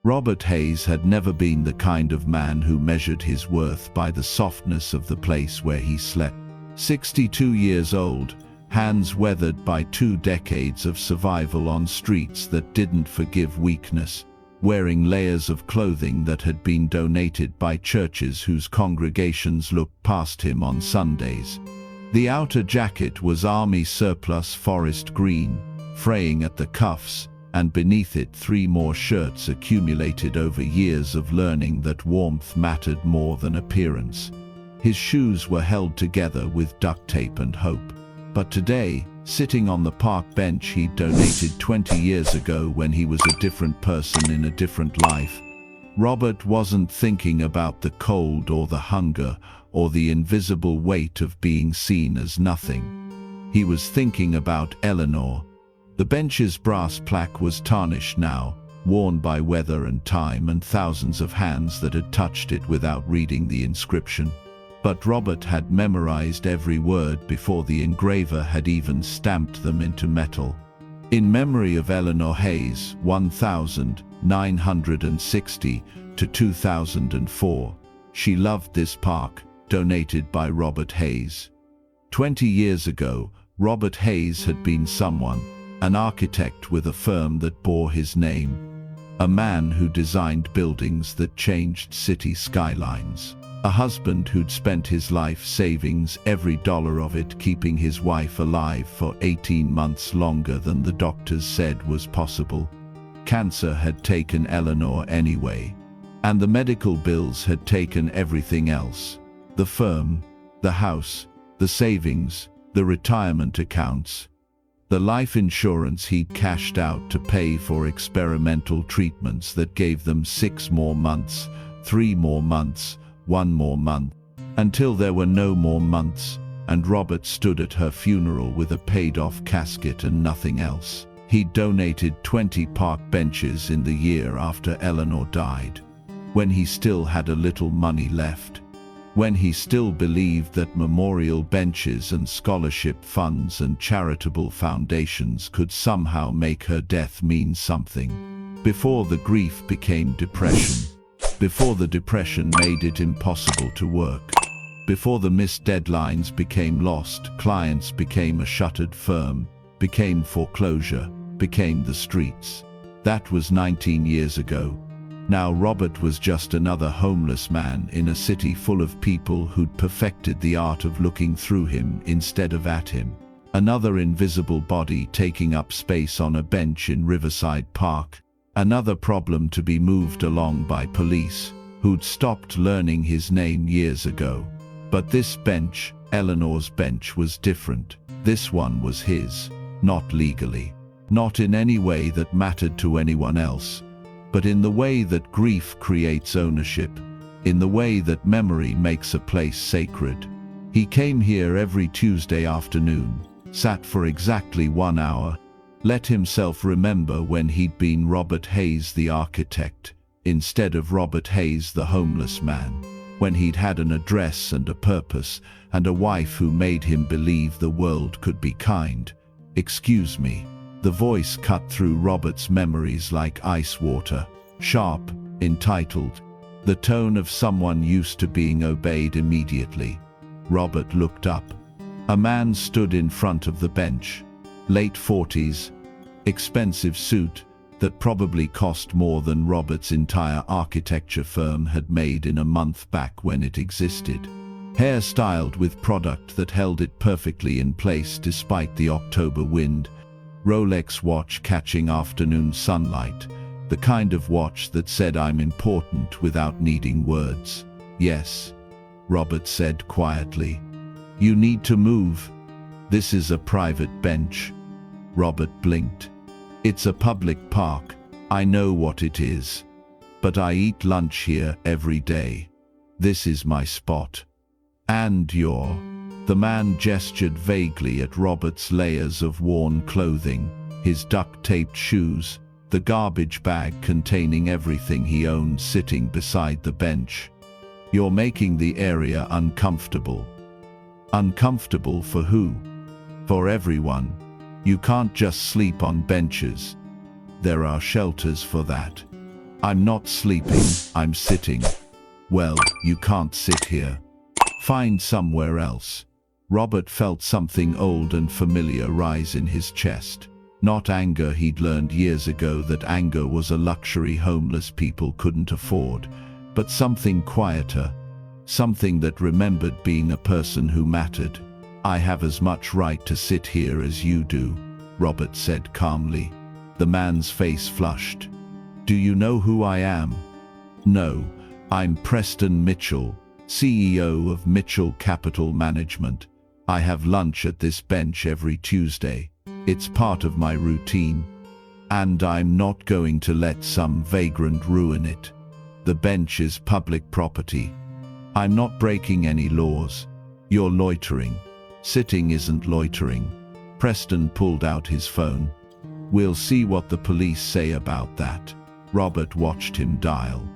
Robert Hayes had never been the kind of man who measured his worth by the softness of the place where he slept. 62 years old, hands weathered by 2 decades of survival on streets that didn't forgive weakness, wearing layers of clothing that had been donated by churches whose congregations looked past him on Sundays. The outer jacket was army surplus forest green, fraying at the cuffs, and beneath it 3 more shirts accumulated over years of learning that warmth mattered more than appearance. His shoes were held together with duct tape and hope. But today, sitting on the park bench he'd donated 20 years ago when he was a different person in a different life, Robert wasn't thinking about the cold or the hunger or the invisible weight of being seen as nothing. He was thinking about Eleanor. The bench's brass plaque was tarnished now, worn by weather and time and thousands of hands that had touched it without reading the inscription. But Robert had memorized every word before the engraver had even stamped them into metal. In memory of Eleanor Hayes, 1960 to 2004, she loved this park, donated by Robert Hayes. 20 years ago, Robert Hayes had been someone, an architect with a firm that bore his name, a man who designed buildings that changed city skylines. A husband who'd spent his life savings, every dollar of it keeping his wife alive for 18 months longer than the doctors said was possible. Cancer had taken Eleanor anyway, and the medical bills had taken everything else. The firm, the house, the savings, the retirement accounts, the life insurance he'd cashed out to pay for experimental treatments that gave them 6 more months, 3 more months, 1 more month, until there were no more months, and Robert stood at her funeral with a paid-off casket and nothing else. He'd donated 20 park benches in the year after Eleanor died, when he still had a little money left, when he still believed that memorial benches and scholarship funds and charitable foundations could somehow make her death mean something, before the grief became depression. Before the depression made it impossible to work. Before the missed deadlines became lost, clients became a shuttered firm, became foreclosure, became the streets. That was 19 years ago. Now Robert was just another homeless man in a city full of people who'd perfected the art of looking through him instead of at him. Another invisible body taking up space on a bench in Riverside Park. Another problem to be moved along by police, who'd stopped learning his name years ago. But this bench, Eleanor's bench, was different. This one was his, not legally, not in any way that mattered to anyone else, but in the way that grief creates ownership, in the way that memory makes a place sacred. He came here every Tuesday afternoon, sat for exactly 1 hour, let himself remember when he'd been Robert Hayes the architect, instead of Robert Hayes the homeless man, when he'd had an address and a purpose, and a wife who made him believe the world could be kind. "Excuse me." The voice cut through Robert's memories like ice water, sharp, entitled, the tone of someone used to being obeyed immediately. Robert looked up. A man stood in front of the bench. Late 40s, expensive suit that probably cost more than Robert's entire architecture firm had made in a month back when it existed. Hair styled with product that held it perfectly in place despite the October wind. Rolex watch catching afternoon sunlight, the kind of watch that said "I'm important" without needing words. "Yes," Robert said quietly. "You need to move. This is a private bench." Robert blinked. "It's a public park. I know what it is. But I eat lunch here every day. This is my spot." "And you're..." The man gestured vaguely at Robert's layers of worn clothing, his duct-taped shoes, the garbage bag containing everything he owned sitting beside the bench. "You're making the area uncomfortable." "Uncomfortable for who?" "For everyone. You can't just sleep on benches. There are shelters for that." I'm not sleeping, I'm sitting. Well, you can't sit here. Find somewhere else. Robert felt something old and familiar rise in his chest. Not anger. He'd learned years ago that anger was a luxury homeless people couldn't afford, but something quieter, something that remembered being a person who mattered. I have as much right to sit here as you do, Robert said calmly. The man's face flushed. Do you know who I am? No, I'm Preston Mitchell, CEO of Mitchell Capital Management. I have lunch at this bench every Tuesday. It's part of my routine. And I'm not going to let some vagrant ruin it. The bench is public property. I'm not breaking any laws. You're loitering. Sitting isn't loitering. Preston pulled out his phone. We'll see what the police say about that. Robert watched him dial.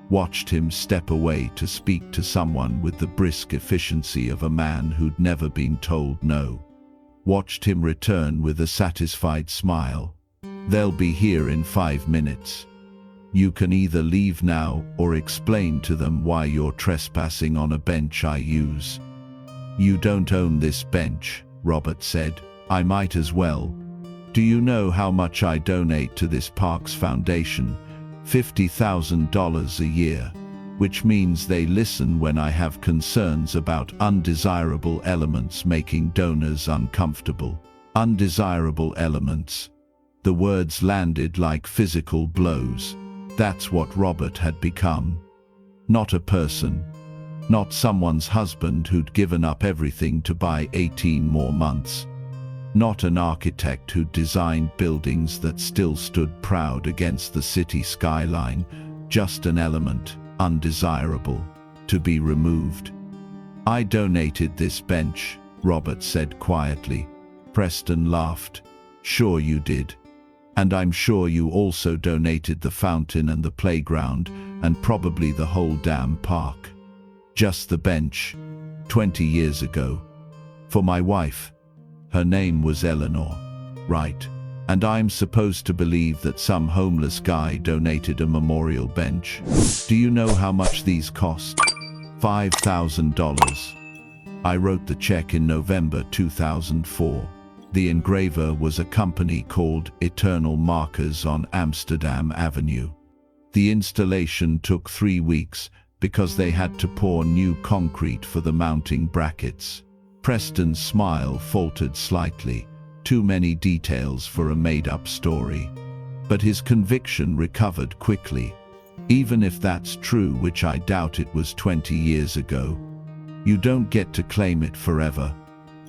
Watched him step away to speak to someone with the brisk efficiency of a man who'd never been told no. Watched him return with a satisfied smile. They'll be here in 5 minutes. You can either leave now or explain to them why you're trespassing on a bench I use. You don't own this bench, Robert said. I might as well. Do you know how much I donate to this park's foundation? $50,000 a year, which means they listen when I have concerns about undesirable elements making donors uncomfortable. Undesirable elements. The words landed like physical blows. That's what Robert had become. Not a person. Not someone's husband who'd given up everything to buy 18 more months. Not an architect who designed buildings that still stood proud against the city skyline, just an element, undesirable, to be removed. I donated this bench, Robert said quietly. Preston laughed. Sure you did. And I'm sure you also donated the fountain and the playground, and probably the whole damn park. Just the bench, 20 years ago. For my wife. Her name was Eleanor, right? And I'm supposed to believe that some homeless guy donated a memorial bench. Do you know how much these cost? $5,000. I wrote the check in November 2004. The engraver was a company called Eternal Markers on Amsterdam Avenue. The installation took 3 weeks because they had to pour new concrete for the mounting brackets. Preston's smile faltered slightly. Too many details for a made-up story. But his conviction recovered quickly. Even if that's true, which I doubt it was 20 years ago, you don't get to claim it forever.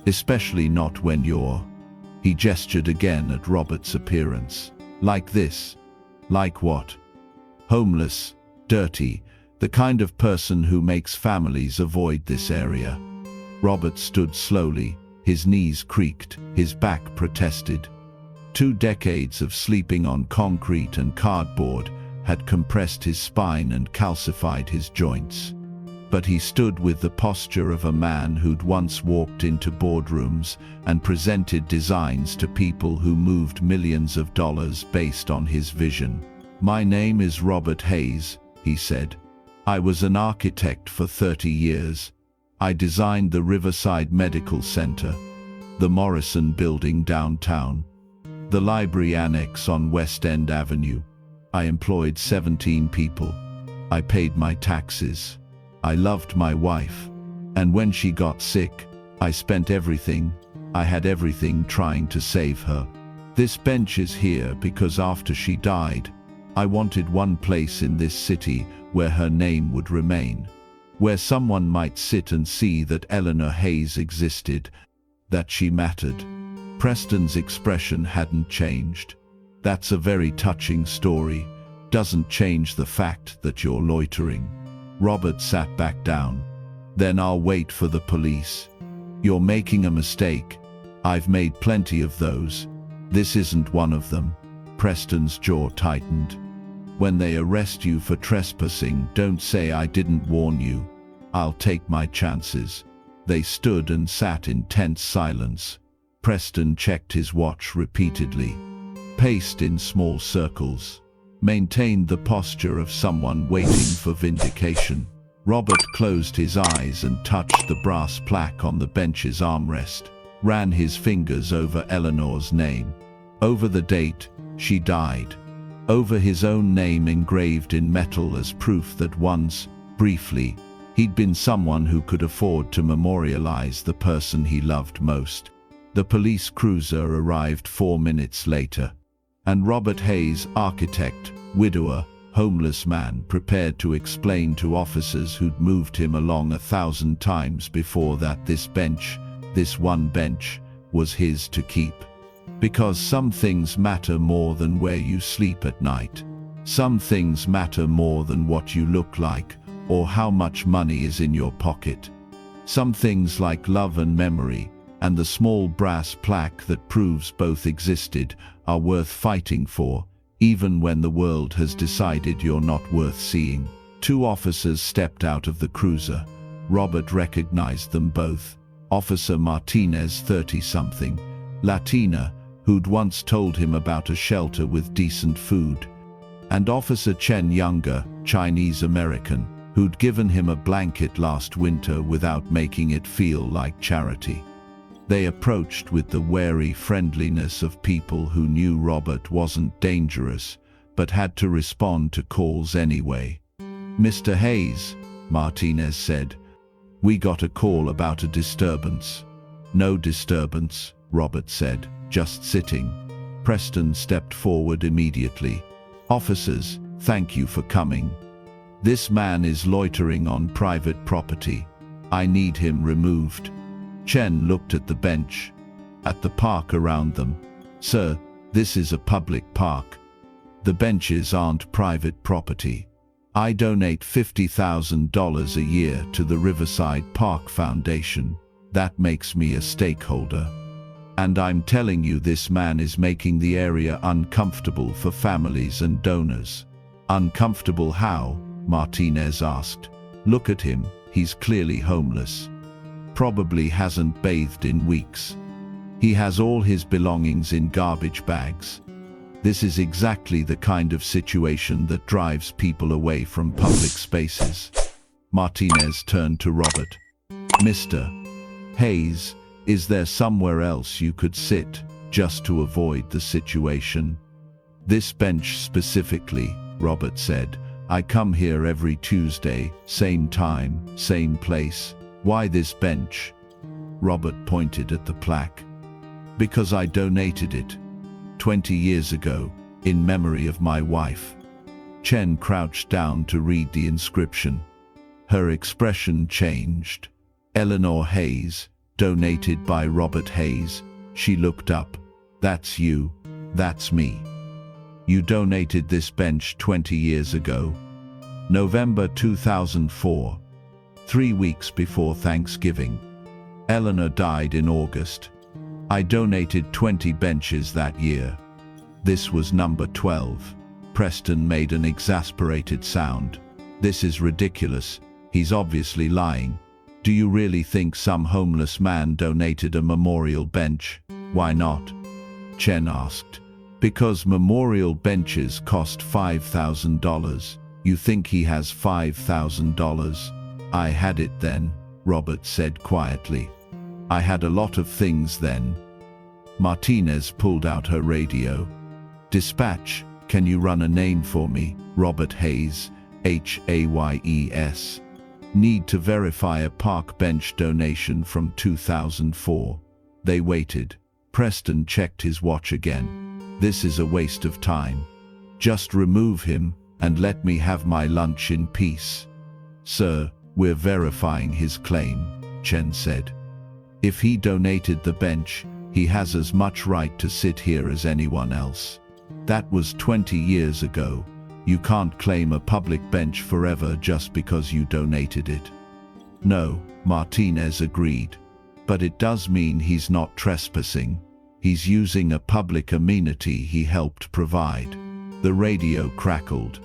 Especially not when you're... He gestured again at Robert's appearance. Like this. Like what? Homeless, dirty, the kind of person who makes families avoid this area. Robert stood slowly, his knees creaked, his back protested. 2 decades of sleeping on concrete and cardboard had compressed his spine and calcified his joints. But he stood with the posture of a man who'd once walked into boardrooms and presented designs to people who moved millions of dollars based on his vision. My name is Robert Hayes, he said. I was an architect for 30 years. I designed the Riverside Medical Center, the Morrison Building downtown, the library annex on West End Avenue. I employed 17 people. I paid my taxes. I loved my wife. And when she got sick, I spent everything. I had everything trying to save her. This bench is here because after she died, I wanted one place in this city where her name would remain. Where someone might sit and see that Eleanor Hayes existed, that she mattered. Preston's expression hadn't changed. That's a very touching story. Doesn't change the fact that you're loitering. Robert sat back down. Then I'll wait for the police. You're making a mistake. I've made plenty of those. This isn't one of them. Preston's jaw tightened. When they arrest you for trespassing, don't say I didn't warn you. I'll take my chances. They stood and sat in tense silence. Preston checked his watch repeatedly. Paced in small circles. maintained the posture of someone waiting for vindication. Robert closed his eyes and touched the brass plaque on the bench's armrest, ran his fingers over Eleanor's name, over the date she died, over his own name engraved in metal as proof that once, briefly, he'd been someone who could afford to memorialize the person he loved most. The police cruiser arrived 4 minutes later, and Robert Hayes, architect, widower, homeless man, prepared to explain to officers who'd moved him along 1,000 times before that this bench, this one bench, was his to keep. Because some things matter more than where you sleep at night. Some things matter more than what you look like, or how much money is in your pocket. Some things like love and memory, and the small brass plaque that proves both existed, are worth fighting for, even when the world has decided you're not worth seeing. 2 officers stepped out of the cruiser. Robert recognized them both. Officer Martinez, 30-something, Latina, who'd once told him about a shelter with decent food, and Officer Chen, younger, Chinese-American, who'd given him a blanket last winter without making it feel like charity. They approached with the wary friendliness of people who knew Robert wasn't dangerous, but had to respond to calls anyway. "Mr. Hayes," Martinez said, "we got a call about a disturbance." "No disturbance," Robert said, "just sitting." Preston stepped forward immediately. "Officers, thank you for coming. This man is loitering on private property. I need him removed." Chen looked at the bench, at the park around them. "Sir, this is a public park. The benches aren't private property. I donate $50,000 a year to the Riverside Park Foundation. That makes me a stakeholder. And I'm telling you, this man is making the area uncomfortable for families and donors." "Uncomfortable how?" Martinez asked. "Look at him, he's clearly homeless. Probably hasn't bathed in weeks. He has all his belongings in garbage bags. This is exactly the kind of situation that drives people away from public spaces." Martinez turned to Robert. "Mr. Hayes, is there somewhere else you could sit, just to avoid the situation?" "This bench specifically," Robert said. "I come here every Tuesday, same time, same place. Why this bench?" Robert pointed at the plaque. "Because I donated it 20 years ago, in memory of my wife." Chen crouched down to read the inscription. Her expression changed. "Eleanor Hayes, donated by Robert Hayes." She looked up. "That's you. That's me. You donated this bench 20 years ago." November 2004. 3 weeks before Thanksgiving. Eleanor died in August. I donated 20 benches that year. This was number 12. Preston made an exasperated sound. "This is ridiculous. He's obviously lying. Do you really think some homeless man donated a memorial bench?" "Why not?" Chen asked. "Because memorial benches cost $5,000. You think he has $5,000? "I had it then," Robert said quietly. "I had a lot of things then." Martinez pulled out her radio. "Dispatch, can you run a name for me? Robert Hayes, Hayes. Need to verify a park bench donation from 2004. They waited. Preston checked his watch again. "This is a waste of time. Just remove him and let me have my lunch in peace." "Sir, we're verifying his claim," Chen said. "If he donated the bench, he has as much right to sit here as anyone else. That was 20 years ago. You can't claim a public bench forever just because you donated it." "No," Martinez agreed. "But it does mean he's not trespassing. He's using a public amenity he helped provide." The radio crackled.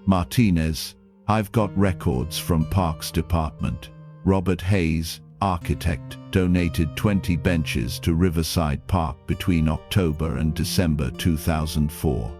"Martinez, I've got records from Parks Department. Robert Hayes, architect, donated 20 benches to Riverside Park between October and December 2004.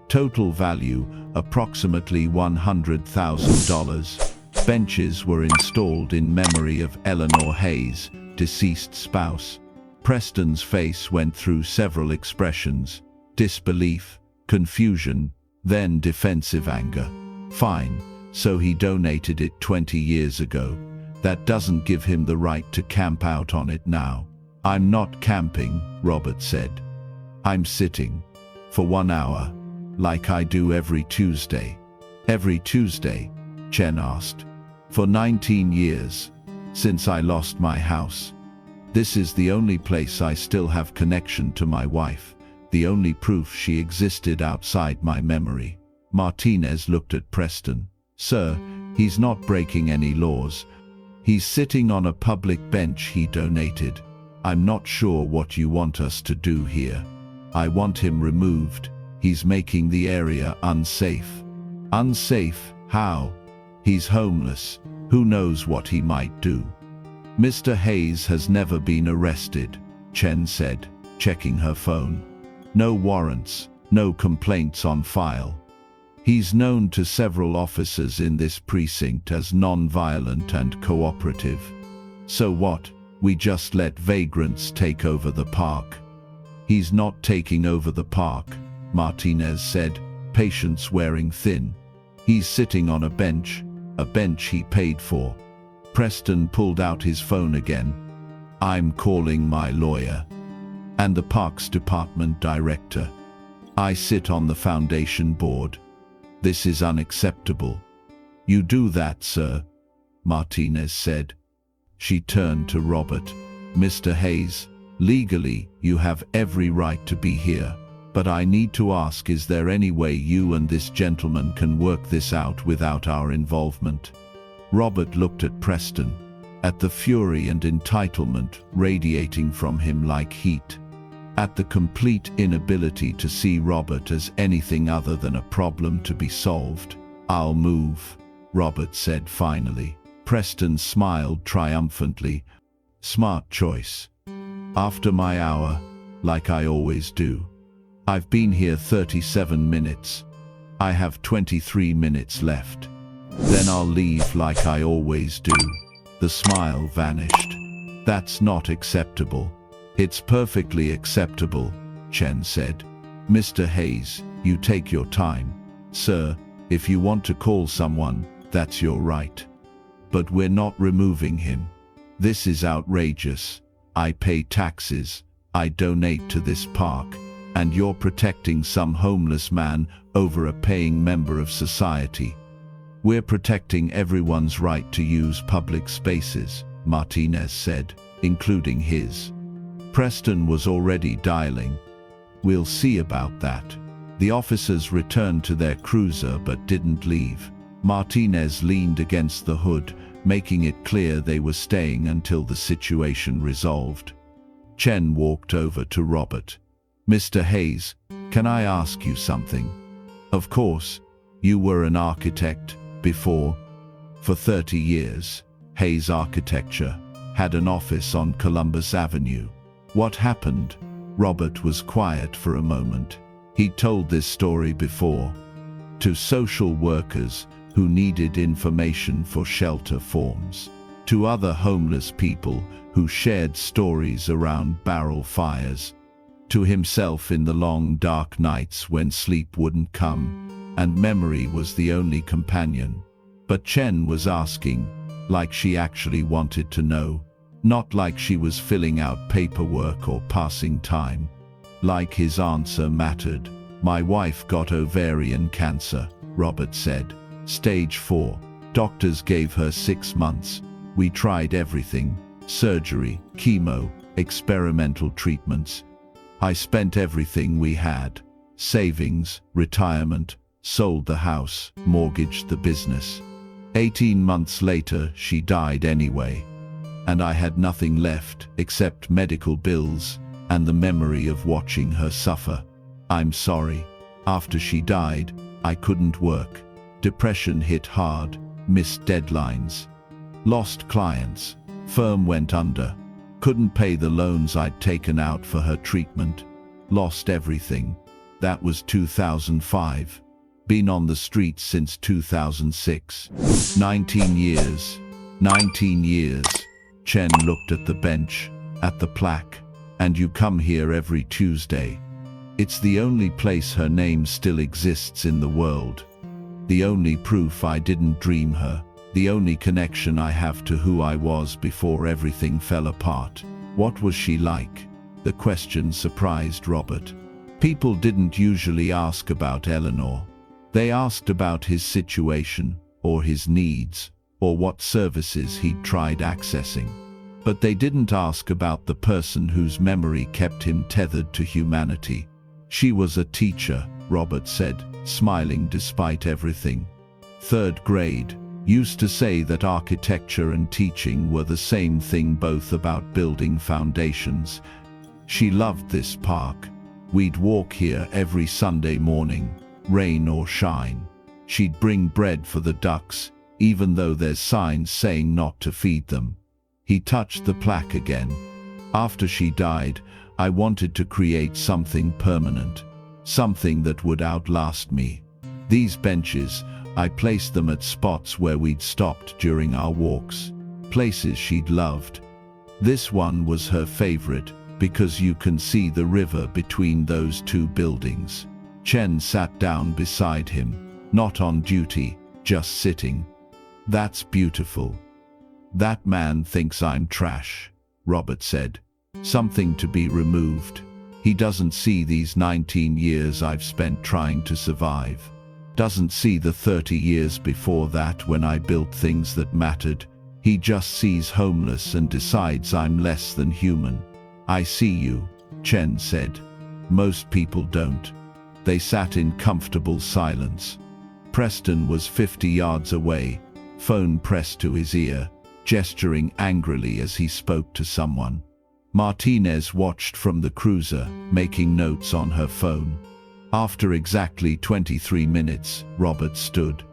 Total value, approximately $100,000. Benches were installed in memory of Eleanor Hayes, deceased spouse. Preston's face went through several expressions: disbelief, confusion, then defensive anger. Fine, so he donated it 20 years ago. That doesn't give him the right to camp out on it now. I'm not camping, Robert said. I'm sitting. For 1 hour. Like I do every Tuesday. Every Tuesday? Chen asked. For 19 years. Since I lost my house. This is the only place I still have connection to my wife. The only proof she existed outside my memory. Martinez looked at Preston. Sir, he's not breaking any laws. He's sitting on a public bench he donated. I'm not sure what you want us to do here. I want him removed. He's making the area unsafe. Unsafe? How? He's homeless. Who knows what he might do? Mr. Hayes has never been arrested, Chen said, checking her phone. No warrants, no complaints on file. He's known to several officers in this precinct as non-violent and cooperative. So what? We just let vagrants take over the park. He's not taking over the park, Martinez said, patience wearing thin. He's sitting on a bench he paid for. Preston pulled out his phone again. I'm calling my lawyer. And the Parks Department director. I sit on the foundation board. This is unacceptable. You do that, sir, Martinez said. She turned to Robert. Mr. Hayes, legally, you have every right to be here. But I need to ask, is there any way you and this gentleman can work this out without our involvement? Robert looked at Preston, at the fury and entitlement radiating from him like heat, at the complete inability to see Robert as anything other than a problem to be solved. I'll move, Robert said finally. Preston smiled triumphantly. Smart choice. After my hour, like I always do. I've been here 37 minutes. I have 23 minutes left. Then I'll leave like I always do. The smile vanished. That's not acceptable. It's perfectly acceptable, Chen said. Mr. Hayes, you take your time. Sir, if you want to call someone, that's your right. But we're not removing him. This is outrageous. I pay taxes. I donate to this park. And you're protecting some homeless man over a paying member of society. We're protecting everyone's right to use public spaces, Martinez said, including his. Preston was already dialing. We'll see about that. The officers returned to their cruiser but didn't leave. Martinez leaned against the hood, making it clear they were staying until the situation resolved. Chen walked over to Robert. Mr. Hayes, can I ask you something? Of course. You were an architect before. For 30 years, Hayes Architecture had an office on Columbus Avenue. What happened? Robert was quiet for a moment. He'd told this story before. To social workers who needed information for shelter forms. To other homeless people who shared stories around barrel fires. To himself in the long dark nights when sleep wouldn't come, and memory was the only companion. But Chen was asking, like she actually wanted to know, not like she was filling out paperwork or passing time. Like his answer mattered. My wife got ovarian cancer, Robert said. Stage 4. Doctors gave her 6 months. We tried everything. Surgery, chemo, experimental treatments. I spent everything we had. Savings, retirement, sold the house, mortgaged the business. 18 months later, she died anyway. And I had nothing left except medical bills and the memory of watching her suffer. I'm sorry. After she died, I couldn't work. Depression hit hard, missed deadlines. Lost clients. Firm went under. Couldn't pay the loans I'd taken out for her treatment. Lost everything. That was 2005. Been on the streets since 2006. 19 years. 19 years. Chen looked at the bench, at the plaque. And you come here every Tuesday. It's the only place her name still exists in the world. The only proof I didn't dream her. The only connection I have to who I was before everything fell apart. What was she like? The question surprised Robert. People didn't usually ask about Eleanor. They asked about his situation, or his needs, or what services he'd tried accessing. But they didn't ask about the person whose memory kept him tethered to humanity. She was a teacher, Robert said, smiling despite everything. 3rd grade. Used to say that architecture and teaching were the same thing, both about building foundations. She loved this park. We'd walk here every Sunday morning, rain or shine. She'd bring bread for the ducks, even though there's signs saying not to feed them. He touched the plaque again. After she died, I wanted to create something permanent, something that would outlast me. These benches, I placed them at spots where we'd stopped during our walks, places she'd loved. This one was her favorite because you can see the river between those two buildings. Chen sat down beside him, not on duty, just sitting. That's beautiful. That man thinks I'm trash, Robert said. Something to be removed. He doesn't see these 19 years I've spent trying to survive. Doesn't see the 30 years before that when I built things that mattered. He just sees homeless and decides I'm less than human. I see you, Chen said. Most people don't. They sat in comfortable silence. Preston was 50 yards away, phone pressed to his ear, gesturing angrily as he spoke to someone. Martinez watched from the cruiser, making notes on her phone. After exactly 23 minutes, Robert stood.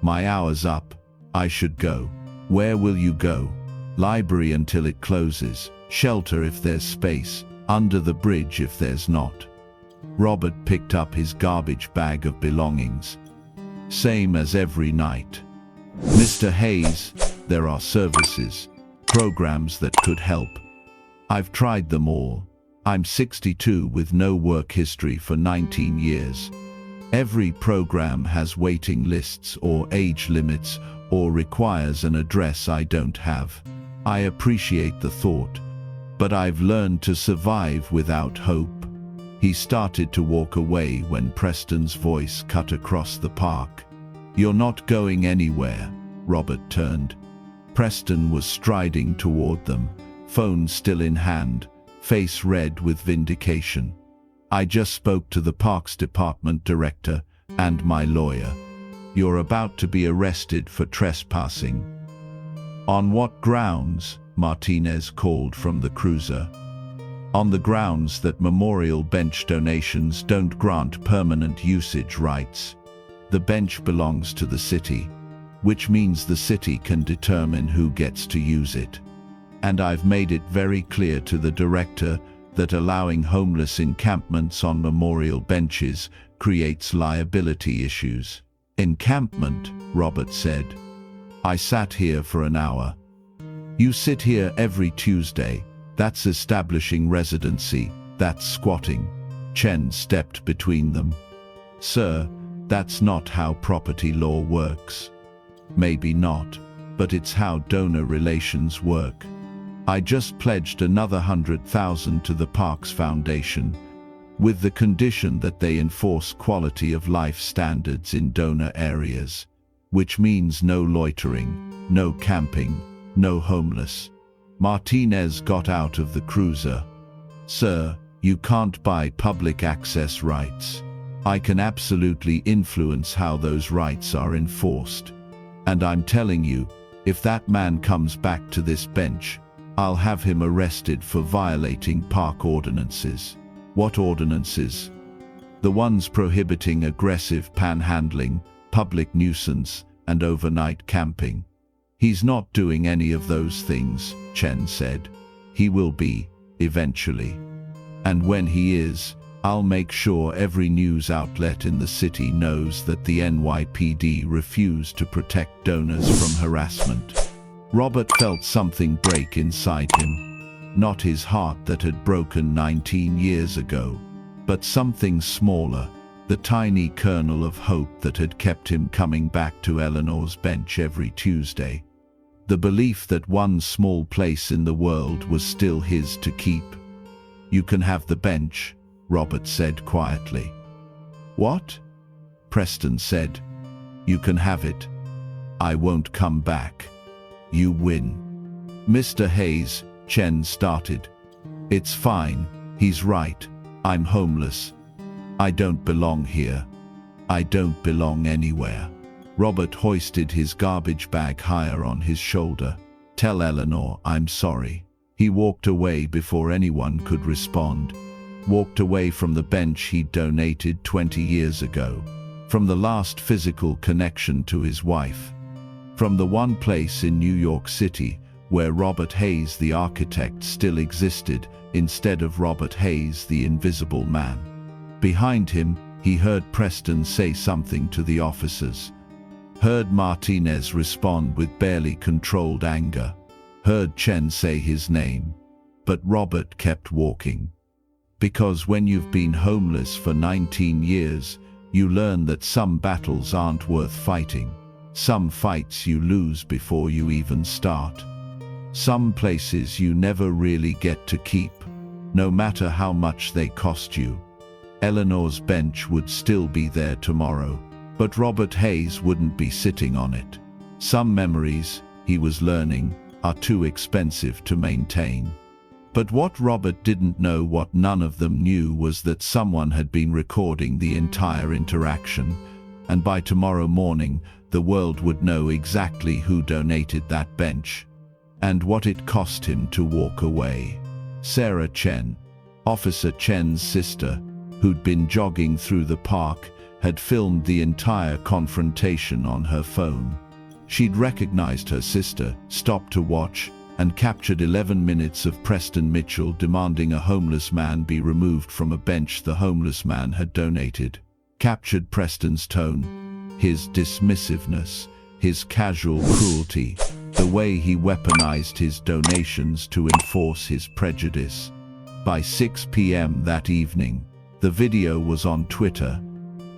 My hour's up. I should go. Where will you go? Library until it closes. Shelter if there's space. Under the bridge if there's not. Robert picked up his garbage bag of belongings. Same as every night. Mr. Hayes, there are services, programs that could help. I've tried them all. I'm 62 with no work history for 19 years. Every program has waiting lists or age limits or requires an address I don't have. I appreciate the thought, but I've learned to survive without hope. He started to walk away when Preston's voice cut across the park. You're not going anywhere. Robert turned. Preston was striding toward them, phone still in hand, face red with vindication. I just spoke to the Parks Department director and my lawyer. You're about to be arrested for trespassing. On what grounds? Martinez called from the cruiser. On the grounds that memorial bench donations don't grant permanent usage rights. The bench belongs to the city, which means the city can determine who gets to use it. And I've made it very clear to the director that allowing homeless encampments on memorial benches creates liability issues. Encampment, Robert said. I sat here for an hour. You sit here every Tuesday. That's establishing residency. That's squatting. Chen stepped between them. Sir, that's not how property law works. Maybe not, but it's how donor relations work. I just pledged another 100,000 to the Parks Foundation, with the condition that they enforce quality of life standards in donor areas, which means no loitering, no camping, no homeless. Martinez got out of the cruiser. Sir, you can't buy public access rights. I can absolutely influence how those rights are enforced. And I'm telling you, if that man comes back to this bench, I'll have him arrested for violating park ordinances. What ordinances? The ones prohibiting aggressive panhandling, public nuisance, and overnight camping. He's not doing any of those things, Chen said. He will be, eventually. And when he is, I'll make sure every news outlet in the city knows that the NYPD refused to protect donors from harassment." Robert felt something break inside him. Not his heart that had broken 19 years ago, but something smaller, the tiny kernel of hope that had kept him coming back to Eleanor's bench every Tuesday. The belief that one small place in the world was still his to keep. "You can have the bench," Robert said quietly. "What?" Preston said. "You can have it. I won't come back. You win." "Mr. Hayes," Chen started. "It's fine, he's right. I'm homeless. I don't belong here. I don't belong anywhere." Robert hoisted his garbage bag higher on his shoulder. "Tell Eleanor I'm sorry." He walked away before anyone could respond. Walked away from the bench he'd donated 20 years ago. From the last physical connection to his wife. From the one place in New York City where Robert Hayes the architect still existed instead of Robert Hayes the invisible man. Behind him, he heard Preston say something to the officers. Heard Martinez respond with barely controlled anger. Heard Chen say his name. But Robert kept walking. Because when you've been homeless for 19 years, you learn that some battles aren't worth fighting. Some fights you lose before you even start. Some places you never really get to keep, no matter how much they cost you. Eleanor's bench would still be there tomorrow, but Robert Hayes wouldn't be sitting on it. Some memories, he was learning, are too expensive to maintain. But what Robert didn't know, what none of them knew, was that someone had been recording the entire interaction, and by tomorrow morning, the world would know exactly who donated that bench, and what it cost him to walk away. Sarah Chen, Officer Chen's sister, who'd been jogging through the park, had filmed the entire confrontation on her phone. She'd recognized her sister, stopped to watch, and captured 11 minutes of Preston Mitchell demanding a homeless man be removed from a bench the homeless man had donated. Captured Preston's tone, his dismissiveness, his casual cruelty, the way he weaponized his donations to enforce his prejudice. By 6 p.m. that evening, the video was on Twitter.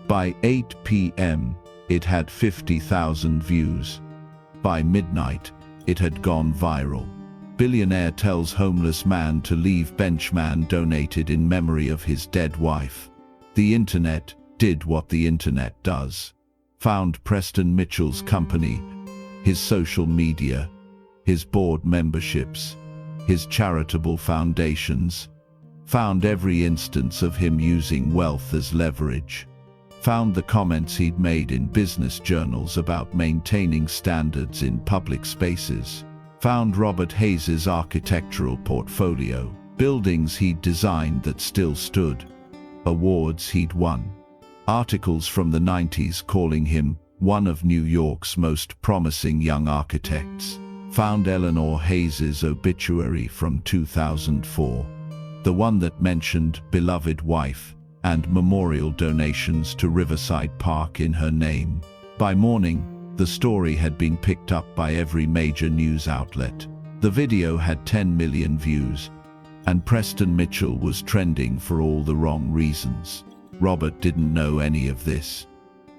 By 8 p.m., it had 50,000 views. By midnight, it had gone viral. Billionaire tells homeless man to leave benchman donated in memory of his dead wife. The internet did what the internet does. Found Preston Mitchell's company, his social media, his board memberships, his charitable foundations. Found every instance of him using wealth as leverage. Found the comments he'd made in business journals about maintaining standards in public spaces. Found Robert Hayes's architectural portfolio, buildings he'd designed that still stood, awards he'd won, articles from the 90s calling him one of New York's most promising young architects. Found Eleanor Hayes's obituary from 2004, the one that mentioned beloved wife and memorial donations to Riverside Park in her name. By morning, the story had been picked up by every major news outlet. The video had 10 million views, and Preston Mitchell was trending for all the wrong reasons. Robert didn't know any of this.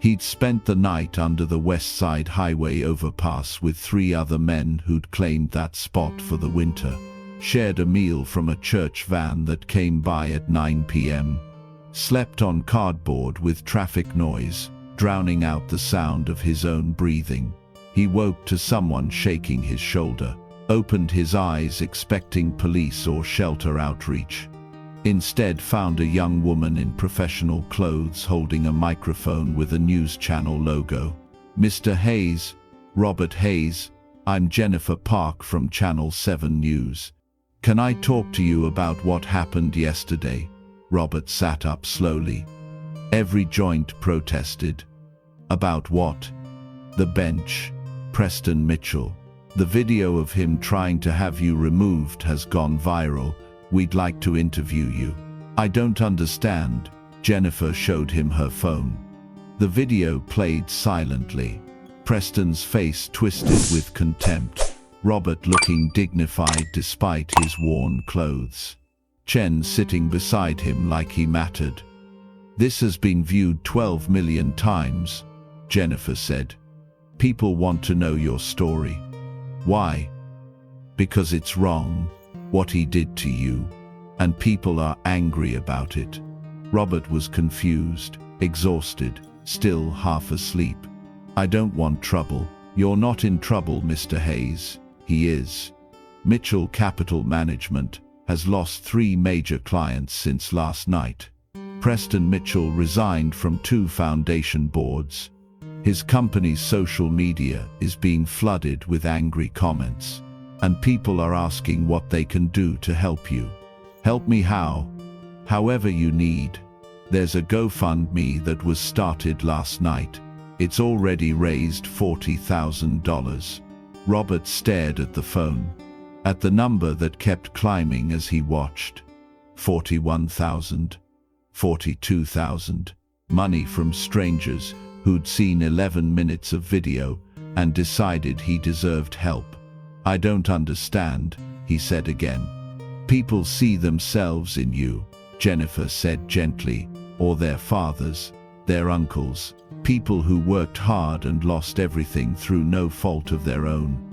He'd spent the night under the West Side Highway overpass with 3 other men who'd claimed that spot for the winter. Shared a meal from a church van that came by at 9 p.m. Slept on cardboard with traffic noise, drowning out the sound of his own breathing. He woke to someone shaking his shoulder, opened his eyes expecting police or shelter outreach. Instead found a young woman in professional clothes holding a microphone with a news channel logo. "Mr. Hayes, Robert Hayes, I'm Jennifer Park from Channel 7 News. Can I talk to you about what happened yesterday?" Robert sat up slowly. Every joint protested. "About what?" "The bench. Preston Mitchell. The video of him trying to have you removed has gone viral. We'd like to interview you." I don't understand. Jennifer showed him her phone. The video played silently. Preston's face twisted with contempt. Robert looking dignified despite his worn clothes. Chen sitting beside him like he mattered. This has been viewed 12 million times, Jennifer said. People want to know your story. Why? Because it's wrong, what he did to you, and people are angry about it. Robert was confused, exhausted, still half asleep. I don't want trouble. You're not in trouble, Mr. Hayes. He is. Mitchell Capital Management has lost 3 major clients since last night. Preston Mitchell resigned from 2 foundation boards. His company's social media is being flooded with angry comments, and people are asking what they can do to help you. Help me how? However you need. There's a GoFundMe that was started last night. It's already raised $40,000. Robert stared at the phone, at the number that kept climbing as he watched. 41,000, 42,000. Money from strangers who'd seen 11 minutes of video and decided he deserved help. I don't understand, he said again. People see themselves in you, Jennifer said gently, or their fathers, their uncles, people who worked hard and lost everything through no fault of their own.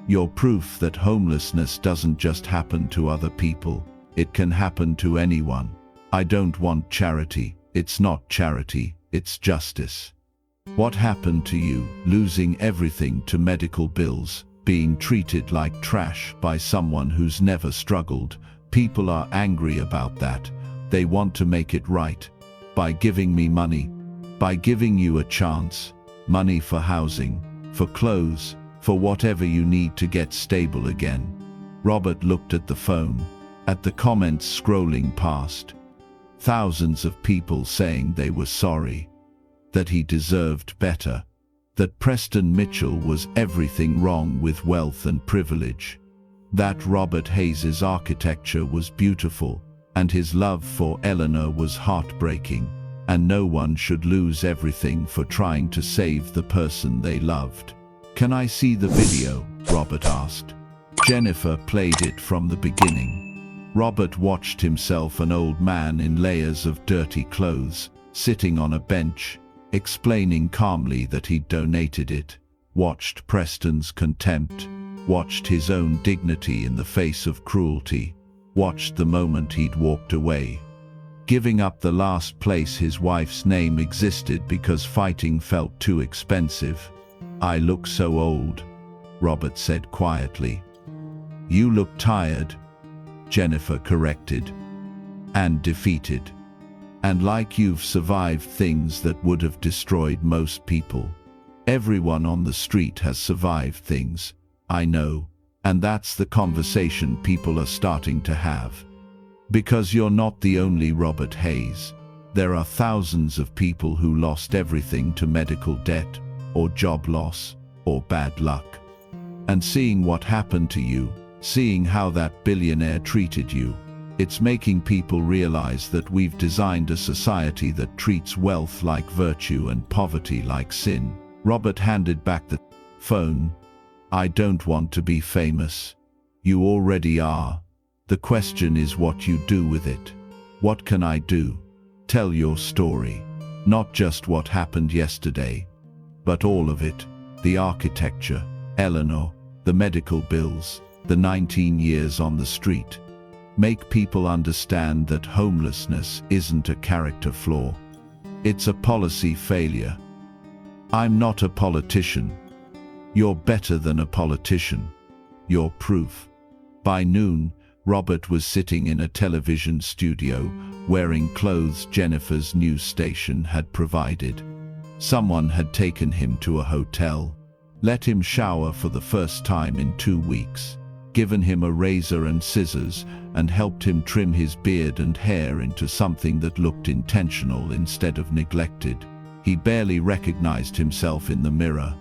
You're proof that homelessness doesn't just happen to other people, it can happen to anyone. I don't want charity. It's not charity, it's justice. What happened to you, losing everything to medical bills, being treated like trash by someone who's never struggled? People are angry about that. They want to make it right. By giving me money, by giving you a chance, money for housing, for clothes, for whatever you need to get stable again. Robert looked at the phone, at the comments scrolling past. Thousands of people saying they were sorry, that he deserved better, that Preston Mitchell was everything wrong with wealth and privilege, that Robert Hayes's architecture was beautiful, and his love for Eleanor was heartbreaking, and no one should lose everything for trying to save the person they loved. Can I see the video? Robert asked. Jennifer played it from the beginning. Robert watched himself, an old man in layers of dirty clothes, sitting on a bench, explaining calmly that he'd donated it, watched Preston's contempt, watched his own dignity in the face of cruelty, watched the moment he'd walked away, giving up the last place his wife's name existed because fighting felt too expensive. I look so old, Robert said quietly. You look tired, Jennifer corrected, and defeated. And like you've survived things that would have destroyed most people. Everyone on the street has survived things, I know, and that's the conversation people are starting to have. Because you're not the only Robert Hayes. There are thousands of people who lost everything to medical debt, or job loss, or bad luck. And seeing what happened to you, seeing how that billionaire treated you, it's making people realize that we've designed a society that treats wealth like virtue and poverty like sin. Robert handed back the phone. I don't want to be famous. You already are. The question is what you do with it. What can I do? Tell your story. Not just what happened yesterday, but all of it. The architecture, Eleanor, the medical bills, the 19 years on the street. Make people understand that homelessness isn't a character flaw. It's a policy failure. I'm not a politician. You're better than a politician. You're proof. By noon, Robert was sitting in a television studio, wearing clothes Jennifer's news station had provided. Someone had taken him to a hotel, let him shower for the first time in 2 weeks, given him a razor and scissors, and helped him trim his beard and hair into something that looked intentional instead of neglected. He barely recognized himself in the mirror,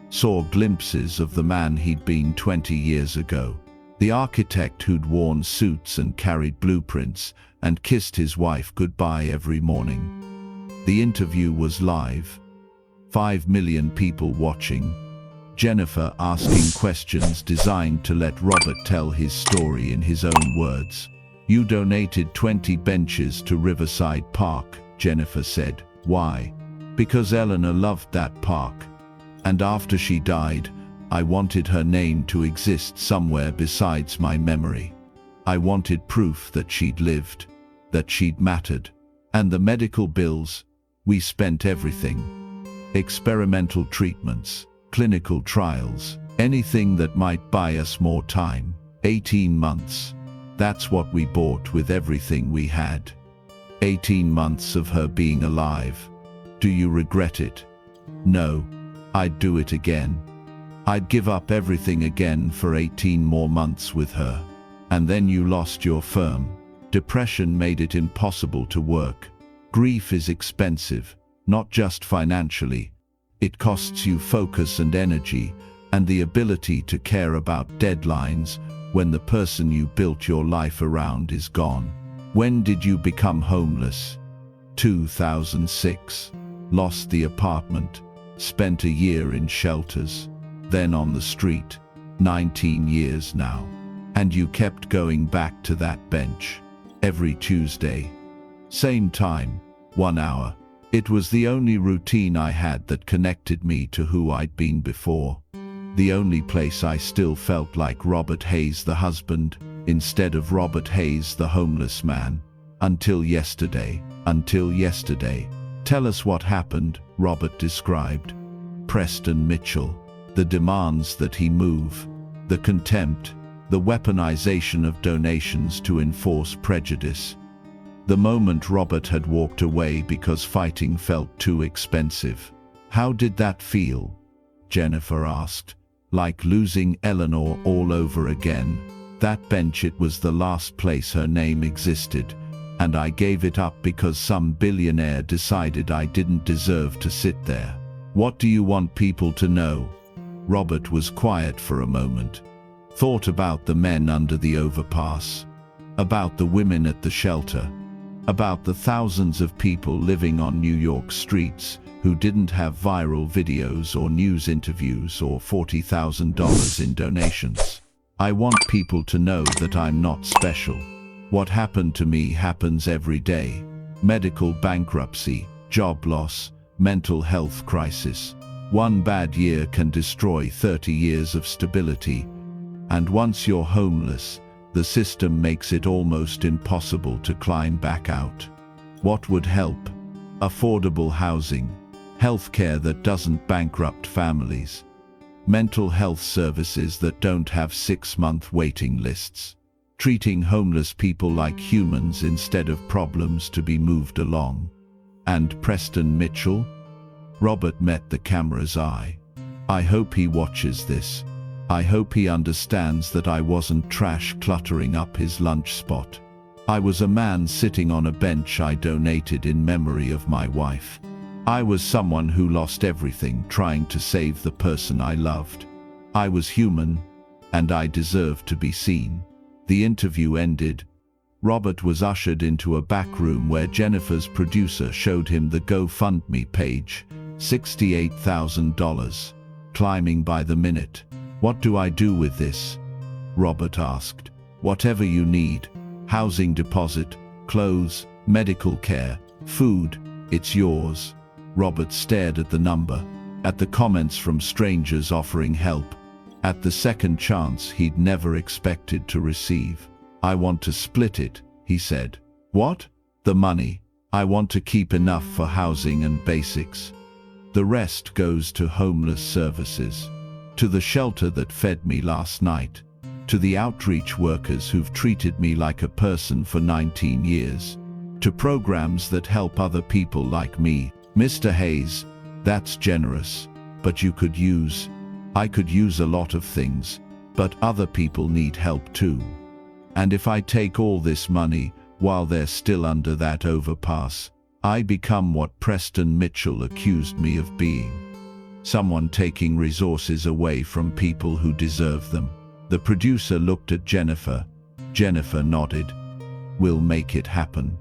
saw glimpses of the man he'd been 20 years ago. The architect who'd worn suits and carried blueprints and kissed his wife goodbye every morning. The interview was live. 5 million people watching. Jennifer asking questions designed to let Robert tell his story in his own words. "You donated 20 benches to Riverside Park," Jennifer said. "Why?" "Because Eleanor loved that park. And after she died, I wanted her name to exist somewhere besides my memory. I wanted proof that she'd lived, that she'd mattered. And the medical bills, we spent everything. Experimental treatments, clinical trials, anything that might buy us more time. 18 months. That's what we bought with everything we had. 18 months of her being alive. Do you regret it?" "No. I'd do it again. I'd give up everything again for 18 more months with her." "And then you lost your firm. Depression made it impossible to work. Grief is expensive, not just financially. It costs you focus and energy, and the ability to care about deadlines when the person you built your life around is gone." "When did you become homeless?" 2006. Lost the apartment. Spent a year in shelters. Then on the street. 19 years now. And you kept going back to that bench. Every Tuesday. Same time. 1 hour. It was the only routine I had that connected me to who I'd been before. The only place I still felt like Robert Hayes the husband, instead of Robert Hayes the homeless man. Until yesterday. Until yesterday. "Tell us what happened," Robert described. Preston Mitchell. The demands that he move. The contempt. The weaponization of donations to enforce prejudice. The moment Robert had walked away because fighting felt too expensive. "How did that feel?" Jennifer asked. "Like losing Eleanor all over again. That bench, it was the last place her name existed, and I gave it up because some billionaire decided I didn't deserve to sit there." "What do you want people to know?" Robert was quiet for a moment. Thought about the men under the overpass. About the women at the shelter. About the thousands of people living on New York streets who didn't have viral videos or news interviews or $40,000 in donations. "I want people to know that I'm not special. What happened to me happens every day. Medical bankruptcy, job loss, mental health crisis. One bad year can destroy 30 years of stability. And once you're homeless, the system makes it almost impossible to climb back out. What would help? Affordable housing, healthcare that doesn't bankrupt families, mental health services that don't have 6-month waiting lists, treating homeless people like humans instead of problems to be moved along." "And Preston Mitchell?" Robert met the camera's eye. "I hope he watches this. I hope he understands that I wasn't trash cluttering up his lunch spot. I was a man sitting on a bench I donated in memory of my wife. I was someone who lost everything trying to save the person I loved. I was human, and I deserved to be seen." The interview ended. Robert was ushered into a back room where Jennifer's producer showed him the GoFundMe page, $68,000, climbing by the minute. "What do I do with this?" Robert asked. "Whatever you need. Housing deposit, clothes, medical care, food, it's yours." Robert stared at the number, at the comments from strangers offering help, at the second chance he'd never expected to receive. "I want to split it," he said. "What?" "The money. I want to keep enough for housing and basics. The rest goes to homeless services. To the shelter that fed me last night. To the outreach workers who've treated me like a person for 19 years. To programs that help other people like me." "Mr. Hayes, that's generous, but I could use a lot of things, but other people need help too. And if I take all this money while they're still under that overpass, I become what Preston Mitchell accused me of being. Someone taking resources away from people who deserve them." The producer looked at Jennifer. Jennifer nodded. "We'll make it happen."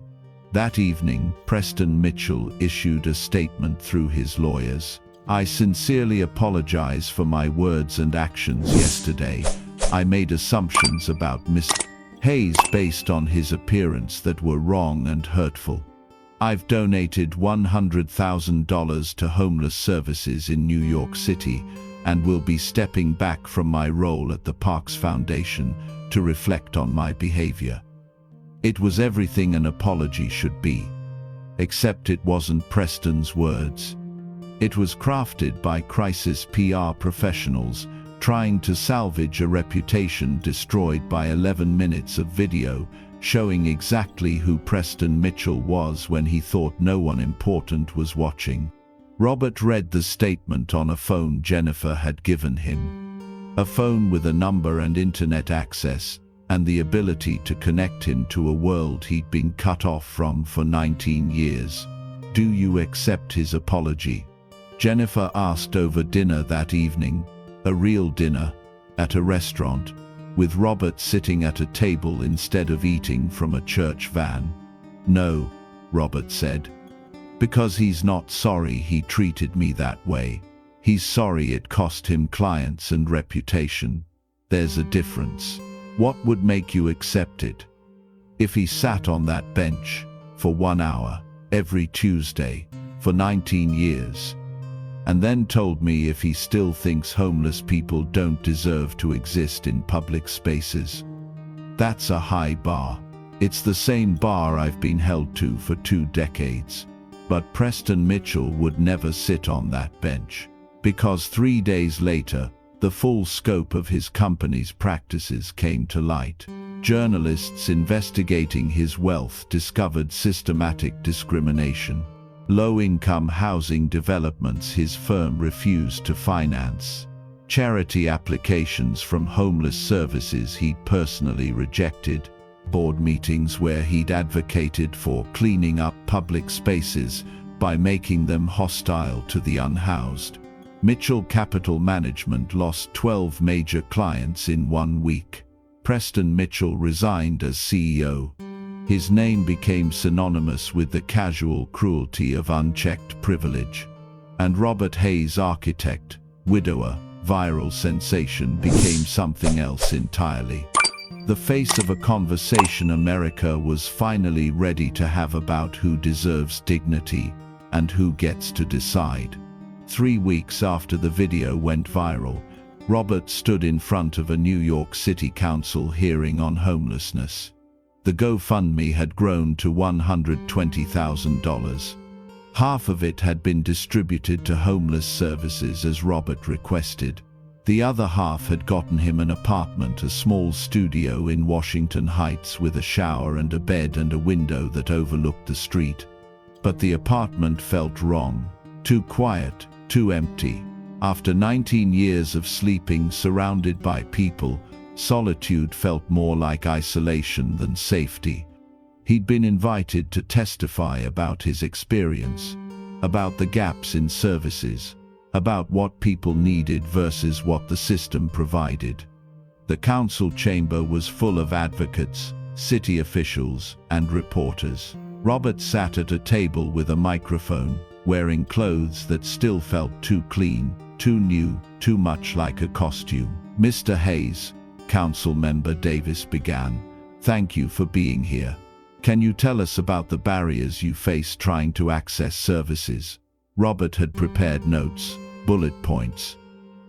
That evening, Preston Mitchell issued a statement through his lawyers. "I sincerely apologize for my words and actions yesterday. I made assumptions about Mr. Hayes based on his appearance that were wrong and hurtful. I've donated $100,000 to homeless services in New York City and will be stepping back from my role at the Parks Foundation to reflect on my behavior." It was everything an apology should be. Except it wasn't Preston's words. It was crafted by crisis PR professionals trying to salvage a reputation destroyed by 11 minutes of video showing exactly who Preston Mitchell was when he thought no one important was watching. Robert read the statement on a phone Jennifer had given him. A phone with a number and internet access, and the ability to connect him to a world he'd been cut off from for 19 years. "Do you accept his apology?" Jennifer asked over dinner that evening, a real dinner, at a restaurant, with Robert sitting at a table instead of eating from a church van. "No," Robert said. "Because he's not sorry he treated me that way. He's sorry it cost him clients and reputation. There's a difference. What would make you accept it? If he sat on that bench for 1 hour every Tuesday for 19 years, and then told me if he still thinks homeless people don't deserve to exist in public spaces. That's a high bar. It's the same bar I've been held to for 2 decades. But Preston Mitchell would never sit on that bench, because 3 days later, the full scope of his company's practices came to light. Journalists investigating his wealth discovered systematic discrimination. Low-income housing developments his firm refused to finance. Charity applications from homeless services he'd personally rejected. Board meetings where he'd advocated for cleaning up public spaces by making them hostile to the unhoused. Mitchell Capital Management lost 12 major clients in 1 week. Preston Mitchell resigned as CEO. His name became synonymous with the casual cruelty of unchecked privilege. And Robert Hayes, architect, widower, viral sensation, became something else entirely. The face of a conversation America was finally ready to have about who deserves dignity and who gets to decide. 3 weeks after the video went viral, Robert stood in front of a New York City Council hearing on homelessness. The GoFundMe had grown to $120,000. Half of it had been distributed to homeless services as Robert requested. The other half had gotten him an apartment, a small studio in Washington Heights with a shower and a bed and a window that overlooked the street. But the apartment felt wrong. Too quiet, too empty. After 19 years of sleeping surrounded by people, solitude felt more like isolation than safety. He'd been invited to testify about his experience, about the gaps in services, about what people needed versus what the system provided. The council chamber was full of advocates, city officials, and reporters. Robert sat at a table with a microphone, wearing clothes that still felt too clean, too new, too much like a costume. "Mr. Hayes," Council Member Davis began, "thank you for being here. Can you tell us about the barriers you face trying to access services?" Robert had prepared notes, bullet points.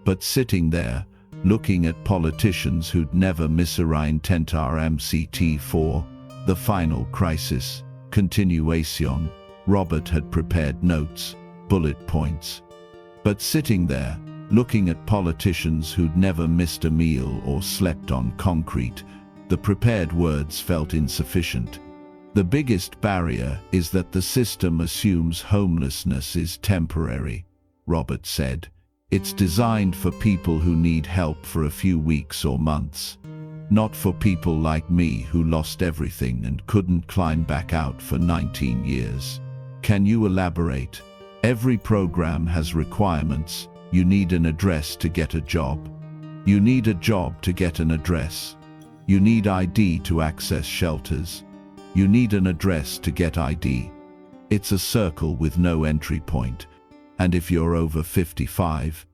But sitting there, looking at politicians who'd never miss a tentar MCT4, the final crisis, continuation, Robert had prepared notes, bullet points. But sitting there, looking at politicians who'd never missed a meal or slept on concrete, the prepared words felt insufficient. "The biggest barrier is that the system assumes homelessness is temporary," Robert said. "It's designed for people who need help for a few weeks or months. Not for people like me who lost everything and couldn't climb back out for 19 years. Can you elaborate? Every program has requirements. You need an address to get a job. You need a job to get an address. You need ID to access shelters. You need an address to get ID. It's a circle with no entry point. And if you're over 55,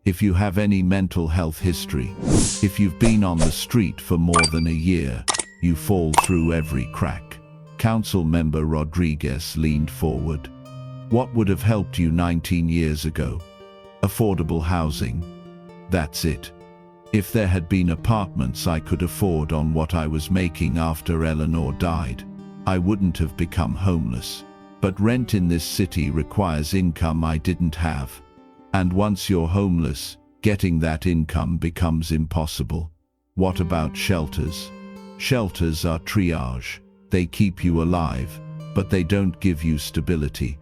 if you have any mental health history, if you've been on the street for more than a year, you fall through every crack. Council member Rodriguez leaned forward. What would have helped you 19 years ago? Affordable housing. That's it. If there had been apartments I could afford on what I was making after Eleanor died, I wouldn't have become homeless. But rent in this city requires income I didn't have. And once you're homeless, getting that income becomes impossible. What about shelters? Shelters are triage. They keep you alive, but they don't give you stability.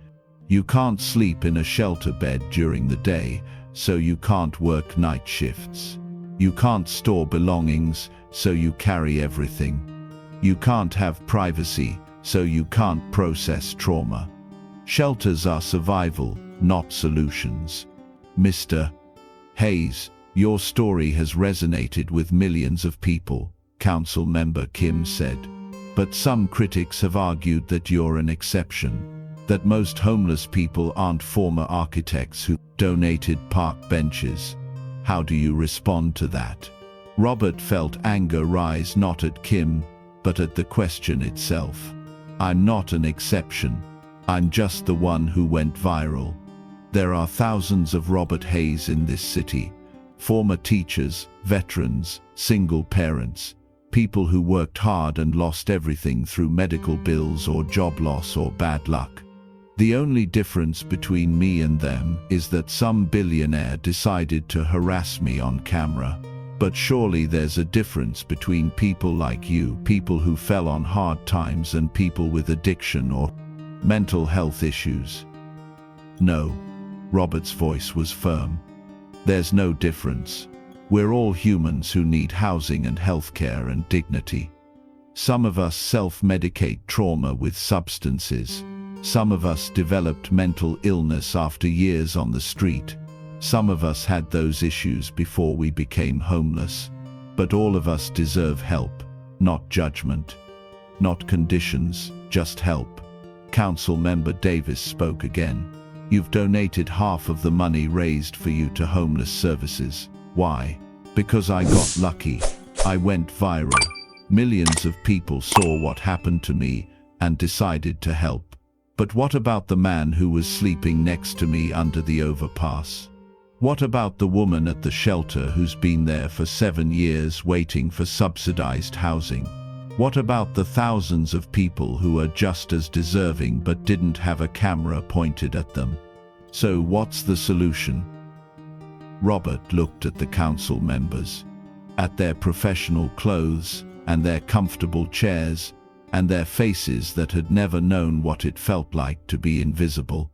You can't sleep in a shelter bed during the day, so you can't work night shifts. You can't store belongings, so you carry everything. You can't have privacy, so you can't process trauma. Shelters are survival, not solutions. Mr. Hayes, your story has resonated with millions of people, Council Member Kim said. But some critics have argued that you're an exception, that most homeless people aren't former architects who donated park benches. How do you respond to that? Robert felt anger rise not at Kim, but at the question itself. I'm not an exception. I'm just the one who went viral. There are thousands of Robert Hayes in this city. Former teachers, veterans, single parents, people who worked hard and lost everything through medical bills or job loss or bad luck. The only difference between me and them is that some billionaire decided to harass me on camera. But surely there's a difference between people like you, people who fell on hard times, and people with addiction or mental health issues. No, Robert's voice was firm. There's no difference. We're all humans who need housing and healthcare and dignity. Some of us self-medicate trauma with substances. Some of us developed mental illness after years on the street. Some of us had those issues before we became homeless. But all of us deserve help, not judgment. Not conditions, just help. Council Member Davis spoke again. You've donated half of the money raised for you to homeless services. Why? Because I got lucky. I went viral. Millions of people saw what happened to me and decided to help. But what about the man who was sleeping next to me under the overpass? What about the woman at the shelter who's been there for 7 years waiting for subsidized housing? What about the thousands of people who are just as deserving but didn't have a camera pointed at them? So what's the solution? Robert looked at the council members, at their professional clothes and their comfortable chairs and their faces that had never known what it felt like to be invisible.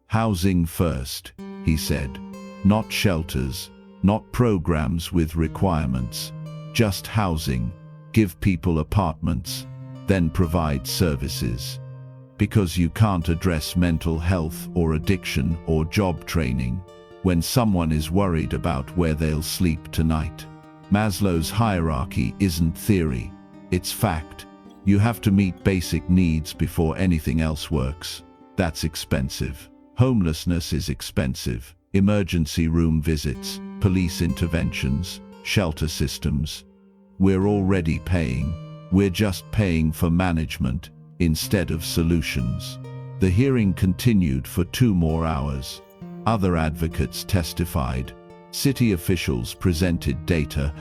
Housing first, he said. Not shelters, not programs with requirements, just housing. Give people apartments, then provide services. Because you can't address mental health or addiction or job training when someone is worried about where they'll sleep tonight. Maslow's hierarchy isn't theory, it's fact. You have to meet basic needs before anything else works. That's expensive. Homelessness is expensive. Emergency room visits, police interventions, shelter systems. We're already paying. We're just paying for management instead of solutions. The hearing continued for 2 more hours. Other advocates testified. City officials presented data,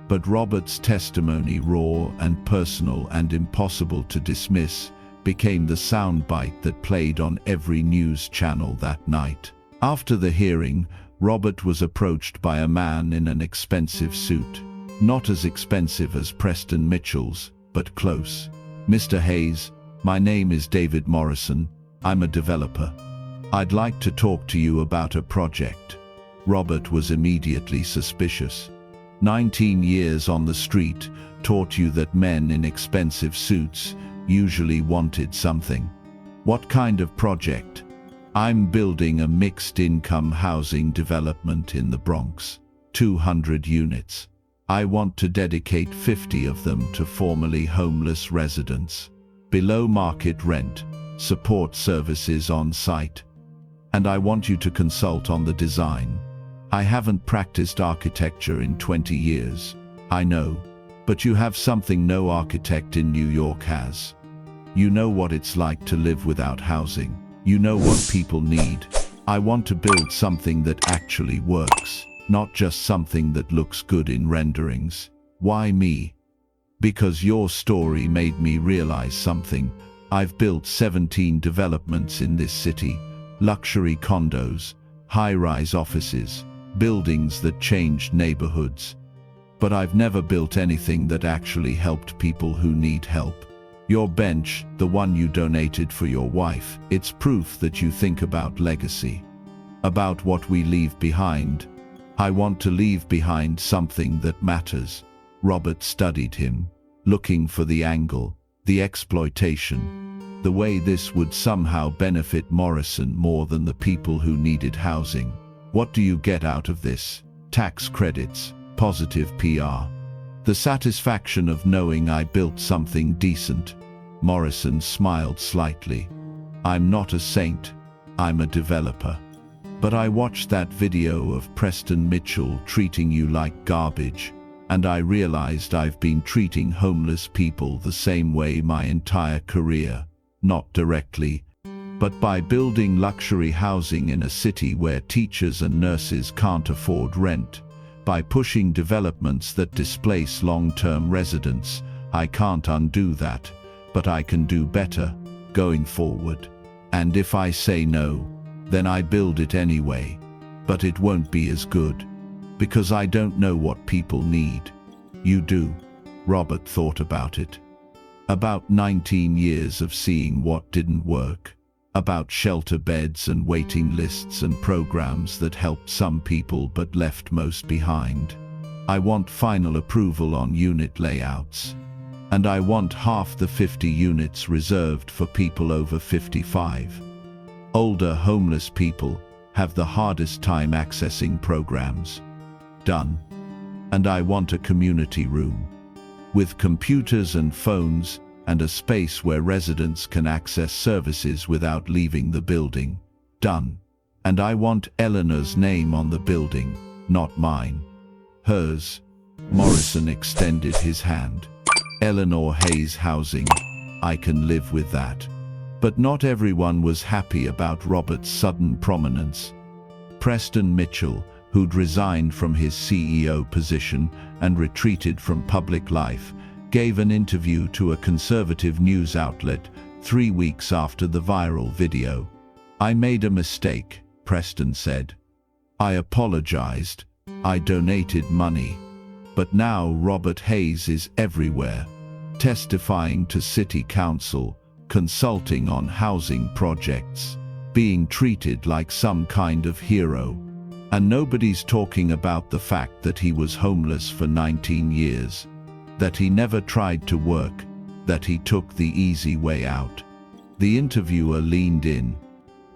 but Robert's testimony, raw and personal and impossible to dismiss, became the soundbite that played on every news channel that night. After the hearing, Robert was approached by a man in an expensive suit. Not as expensive as Preston Mitchell's, but close. Mr. Hayes, my name is David Morrison. I'm a developer. I'd like to talk to you about a project. Robert was immediately suspicious. 19 years on the street taught you that men in expensive suits usually wanted something. What kind of project? I'm building a mixed-income housing development in the Bronx. 200 units. I want to dedicate 50 of them to formerly homeless residents. Below market rent, support services on site. And I want you to consult on the design. I haven't practiced architecture in 20 years. I know. But you have something no architect in New York has. You know what it's like to live without housing. You know what people need. I want to build something that actually works, not just something that looks good in renderings. Why me? Because your story made me realize something. I've built 17 developments in this city, luxury condos, high-rise offices, buildings that changed neighborhoods. But I've never built anything that actually helped people who need help. Your bench, the one you donated for your wife, it's proof that you think about legacy, about what we leave behind. I want to leave behind something that matters. Robert studied him, looking for the angle, the exploitation, the way this would somehow benefit Morrison more than the people who needed housing. What do you get out of this? Tax credits, positive PR. The satisfaction of knowing I built something decent. Morrison smiled slightly. I'm not a saint. I'm a developer. But I watched that video of Preston Mitchell treating you like garbage, and I realized I've been treating homeless people the same way my entire career. Not directly, but by building luxury housing in a city where teachers and nurses can't afford rent. By pushing developments that displace long-term residents. I can't undo that, but I can do better, going forward. And if I say no, then I build it anyway. But it won't be as good, because I don't know what people need. You do. Robert thought about it. About 19 years of seeing what didn't work. About shelter beds and waiting lists and programs that helped some people but left most behind. I want final approval on unit layouts. And I want half the 50 units reserved for people over 55. Older homeless people have the hardest time accessing programs. Done. And I want a community room, with computers and phones, and a space where residents can access services without leaving the building. Done. And I want Eleanor's name on the building, not mine. Hers. Morrison extended his hand. Eleanor Hayes Housing. I can live with that. But not everyone was happy about Robert's sudden prominence. Preston Mitchell, who'd resigned from his CEO position and retreated from public life, gave an interview to a conservative news outlet 3 weeks after the viral video. I made a mistake, Preston said. I apologized. I donated money. But now Robert Hayes is everywhere, testifying to city council, consulting on housing projects, being treated like some kind of hero. And nobody's talking about the fact that he was homeless for 19 years. That he never tried to work, that he took the easy way out. The interviewer leaned in.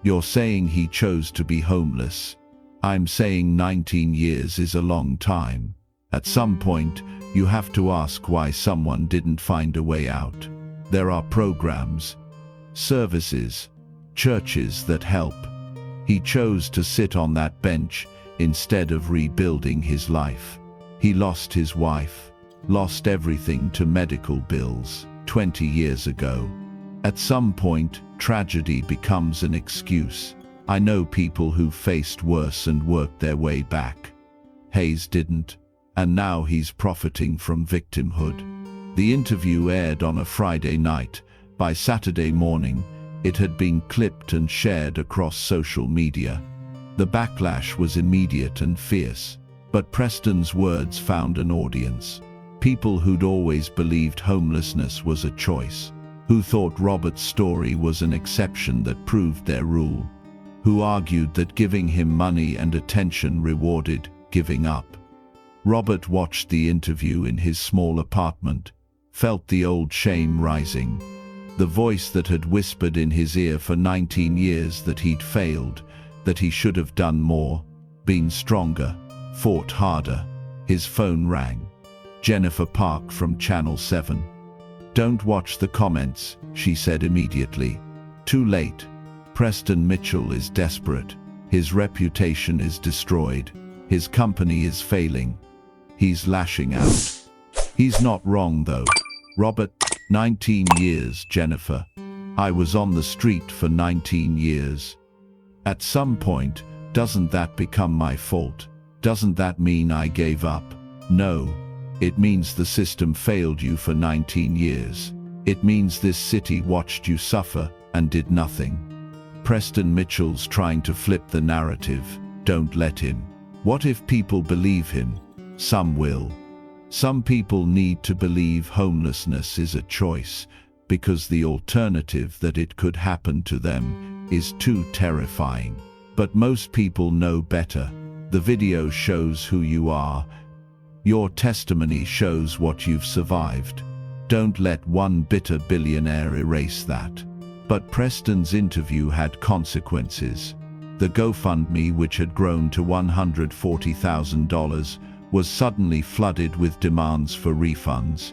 You're saying he chose to be homeless. I'm saying 19 years is a long time. At some point, you have to ask why someone didn't find a way out. There are programs, services, churches that help. He chose to sit on that bench instead of rebuilding his life. He lost his wife. Lost everything to medical bills 20 years ago. At some point, tragedy becomes an excuse. I know people who faced worse and worked their way back. Hayes didn't, and now he's profiting from victimhood. The interview aired on a Friday night. By Saturday morning, it had been clipped and shared across social media. The backlash was immediate and fierce, but Preston's words found an audience. People who'd always believed homelessness was a choice, who thought Robert's story was an exception that proved their rule, who argued that giving him money and attention rewarded giving up. Robert watched the interview in his small apartment, felt the old shame rising. The voice that had whispered in his ear for 19 years that he'd failed, that he should have done more, been stronger, fought harder. His phone rang. Jennifer Park from Channel 7. "Don't watch the comments," she said immediately. "Too late. Preston Mitchell is desperate. His reputation is destroyed. His company is failing. He's lashing out." He's not wrong though. Robert, 19 years, Jennifer. I was on the street for 19 years. At some point, doesn't that become my fault? Doesn't that mean I gave up? No. It means the system failed you for 19 years. It means this city watched you suffer and did nothing. Preston Mitchell's trying to flip the narrative. Don't let him. What if people believe him? Some will. Some people need to believe homelessness is a choice, because the alternative that it could happen to them is too terrifying. But most people know better. The video shows who you are. Your testimony shows what you've survived. Don't let one bitter billionaire erase that. But Preston's interview had consequences. The GoFundMe, which had grown to $140,000, was suddenly flooded with demands for refunds.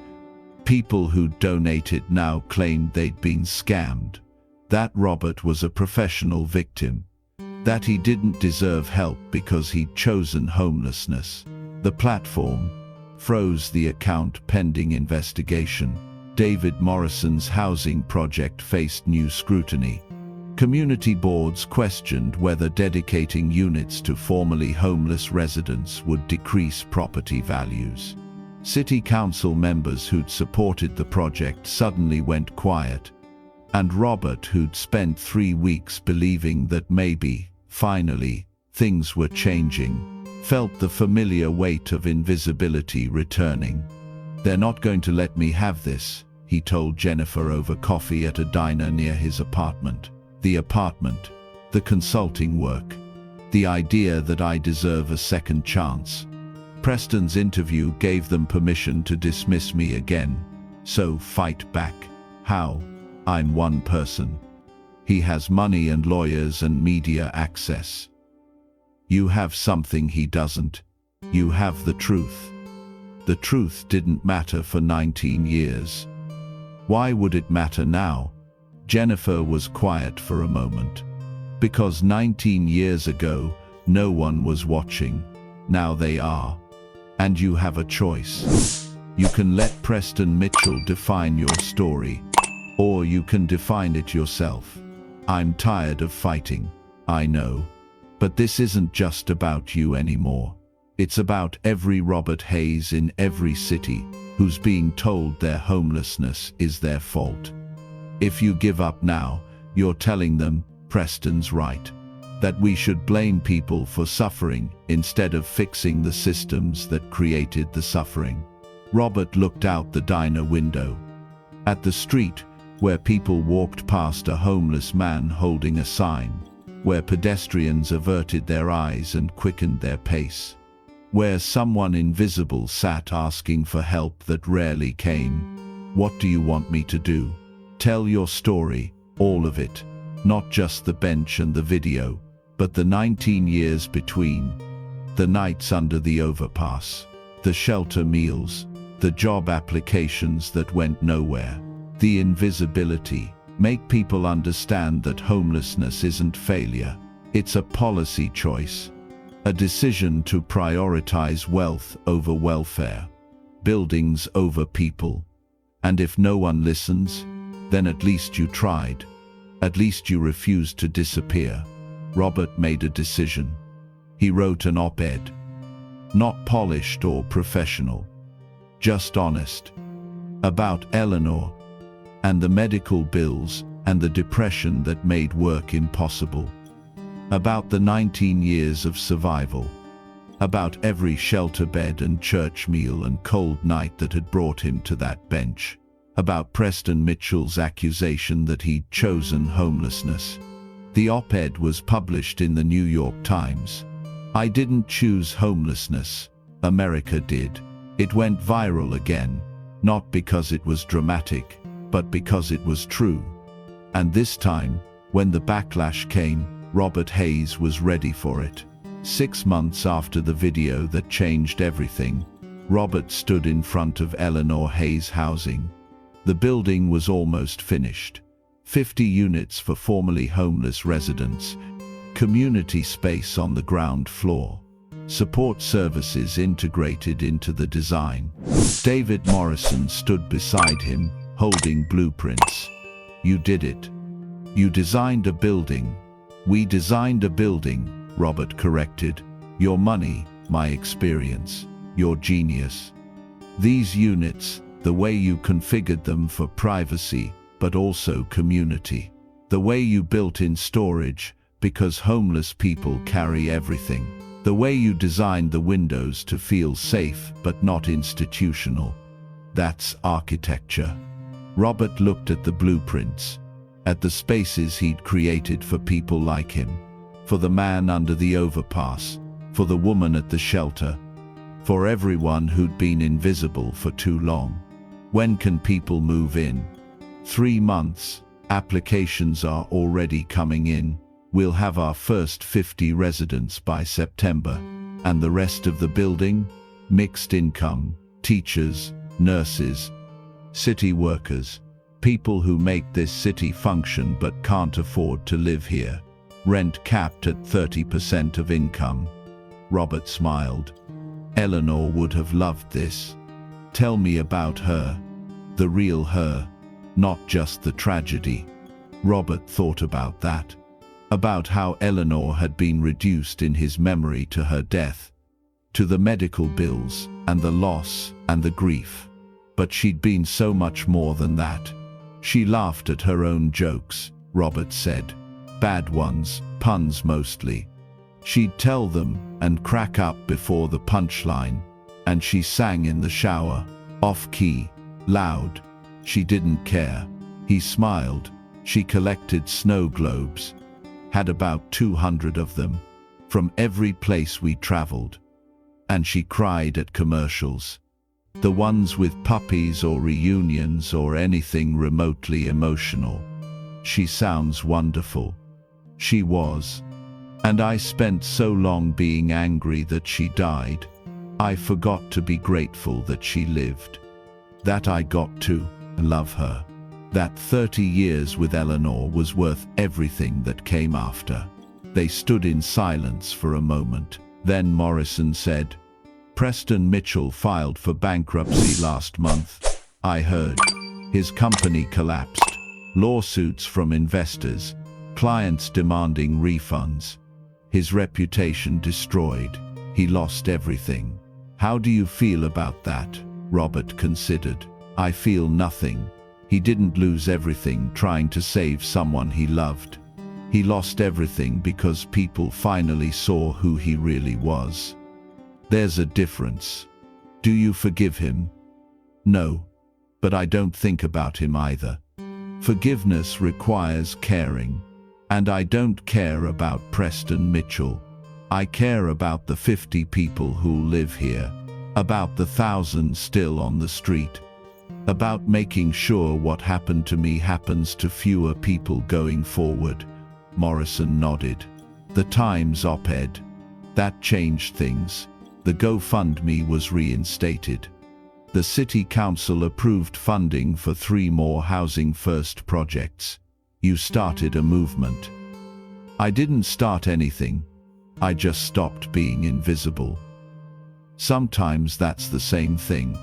People who donated now claimed they'd been scammed. That Robert was a professional victim. That he didn't deserve help because he'd chosen homelessness. The platform froze the account pending investigation. David Morrison's housing project faced new scrutiny. Community boards questioned whether dedicating units to formerly homeless residents would decrease property values. City council members who'd supported the project suddenly went quiet. And Robert, who'd spent 3 weeks believing that maybe, finally, things were changing, felt the familiar weight of invisibility returning. "They're not going to let me have this," he told Jennifer over coffee at a diner near his apartment. The apartment, the consulting work, the idea that I deserve a second chance. Preston's interview gave them permission to dismiss me again. So fight back. How? I'm one person. He has money and lawyers and media access. You have something he doesn't. You have the truth. The truth didn't matter for 19 years. Why would it matter now? Jennifer was quiet for a moment. Because 19 years ago, no one was watching. Now they are. And you have a choice. You can let Preston Mitchell define your story, or you can define it yourself. I'm tired of fighting, I know. But this isn't just about you anymore. It's about every Robert Hayes in every city who's being told their homelessness is their fault. If you give up now, you're telling them, Preston's right, that we should blame people for suffering instead of fixing the systems that created the suffering. Robert looked out the diner window. At the street, where people walked past a homeless man holding a sign, where pedestrians averted their eyes and quickened their pace, where someone invisible sat asking for help that rarely came. What do you want me to do? Tell your story, all of it, not just the bench and the video, but the 19 years between, the nights under the overpass, the shelter meals, the job applications that went nowhere, the invisibility. Make people understand that homelessness isn't failure. It's a policy choice, a decision to prioritize wealth over welfare, buildings over people. And if no one listens, then at least you tried. At least you refused to disappear. Robert made a decision. He wrote an op-ed. Not polished or professional, just honest. About Eleanor, and the medical bills, and the depression that made work impossible. About the 19 years of survival. About every shelter bed and church meal and cold night that had brought him to that bench. About Preston Mitchell's accusation that he'd chosen homelessness. The op-ed was published in the New York Times. I didn't choose homelessness, America did. It went viral again, not because it was dramatic, but because it was true. And this time, when the backlash came, Robert Hayes was ready for it. 6 months after the video that changed everything, Robert stood in front of Eleanor Hayes' housing. The building was almost finished. 50 units for formerly homeless residents, community space on the ground floor, support services integrated into the design. David Morrison stood beside him, holding blueprints. "You did it. You designed a building." "We designed a building," Robert corrected. "Your money, my experience, your genius. These units, the way you configured them for privacy, but also community. The way you built in storage, because homeless people carry everything. The way you designed the windows to feel safe but not institutional. That's architecture." Robert looked at the blueprints, at the spaces he'd created for people like him, for the man under the overpass, for the woman at the shelter, for everyone who'd been invisible for too long. "When can people move in?" 3 months. Applications are already coming in. We'll have our first 50 residents by September. And the rest of the building? Mixed income, teachers, nurses, city workers, people who make this city function but can't afford to live here. Rent capped at 30% of income. Robert smiled. Eleanor would have loved this. "Tell me about her. The real her. Not just the tragedy." Robert thought about that. About how Eleanor had been reduced in his memory to her death, to the medical bills, and the loss, and the grief. But she'd been so much more than that. She laughed at her own jokes, Robert said. Bad ones, puns mostly. She'd tell them and crack up before the punchline. And she sang in the shower, off-key, loud. She didn't care. He smiled. She collected snow globes. Had about 200 of them, from every place we traveled. And she cried at commercials. The ones with puppies or reunions or anything remotely emotional. She sounds wonderful. She was. And I spent so long being angry that she died. I forgot to be grateful that she lived. That I got to love her. That 30 years with Eleanor was worth everything that came after. They stood in silence for a moment. Then Morrison said, "Preston Mitchell filed for bankruptcy last month. I heard. His company collapsed. Lawsuits from investors. Clients demanding refunds. His reputation destroyed. He lost everything." "How do you feel about that?" Robert considered. "I feel nothing. He didn't lose everything trying to save someone he loved. He lost everything because people finally saw who he really was. There's a difference. Do you forgive him?" "No. But I don't think about him either. Forgiveness requires caring. And I don't care about Preston Mitchell. I care about the 50 people who live here. About the 1,000 still on the street. About making sure what happened to me happens to fewer people going forward." Morrison nodded. "The Times op-ed. That changed things. The GoFundMe was reinstated. The City Council approved funding for 3 more Housing First projects. You started a movement." "I didn't start anything. I just stopped being invisible." Sometimes that's the same thing.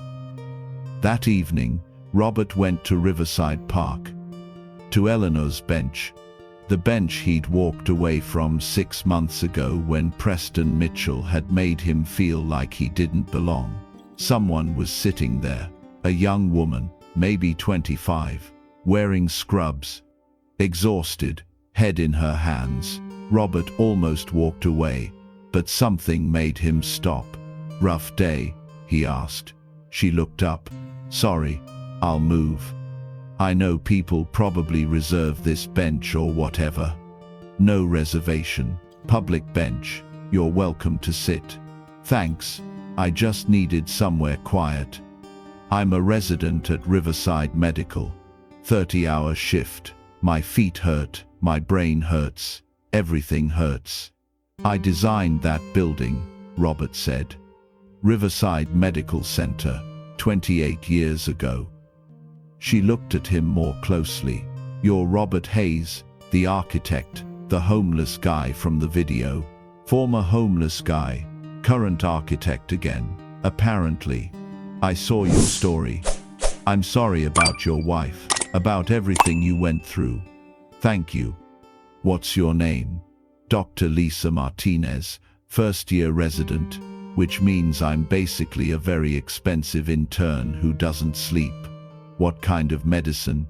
That evening, Robert went to Riverside Park. To Eleanor's bench. The bench he'd walked away from 6 months ago when Preston Mitchell had made him feel like he didn't belong. Someone was sitting there, a young woman, maybe 25, wearing scrubs. Exhausted, head in her hands. Robert almost walked away, but something made him stop. "Rough day?" he asked. She looked up. "Sorry, I'll move. I know people probably reserve this bench or whatever." "No reservation. Public bench. You're welcome to sit." "Thanks. I just needed somewhere quiet. I'm a resident at Riverside Medical. 30-hour shift. My feet hurt. My brain hurts. Everything hurts." I designed that building, Robert said. Riverside Medical Center, 28 years ago. She looked at him more closely. You're Robert Hayes, the architect, the homeless guy from the video. Former homeless guy, current architect again, apparently. I saw your story. I'm sorry about your wife, about everything you went through. Thank you. What's your name? Dr. Lisa Martinez, first-year resident, which means I'm basically a very expensive intern who doesn't sleep. What kind of medicine?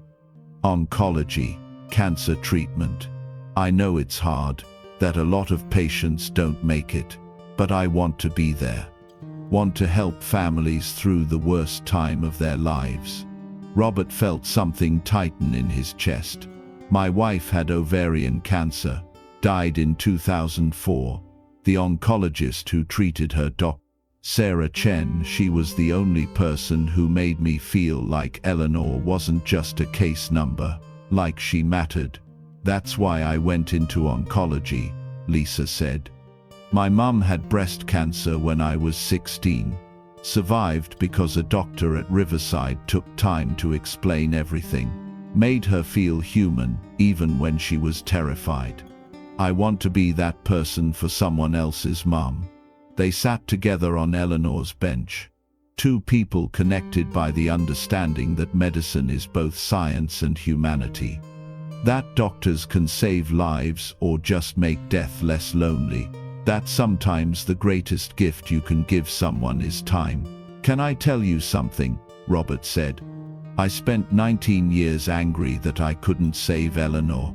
Oncology, cancer treatment. I know it's hard, that a lot of patients don't make it, but I want to be there. Want to help families through the worst time of their lives. Robert felt something tighten in his chest. My wife had ovarian cancer, died in 2004. The oncologist who treated her, Dr. Sarah Chen, she was the only person who made me feel like Eleanor wasn't just a case number, like she mattered. That's why I went into oncology, Lisa said. My mum had breast cancer when I was 16. Survived because a doctor at Riverside took time to explain everything. Made her feel human, even when she was terrified. I want to be that person for someone else's mum. They sat together on Eleanor's bench. Two people connected by the understanding that medicine is both science and humanity. That doctors can save lives or just make death less lonely. That sometimes the greatest gift you can give someone is time. Can I tell you something? Robert said. I spent 19 years angry that I couldn't save Eleanor.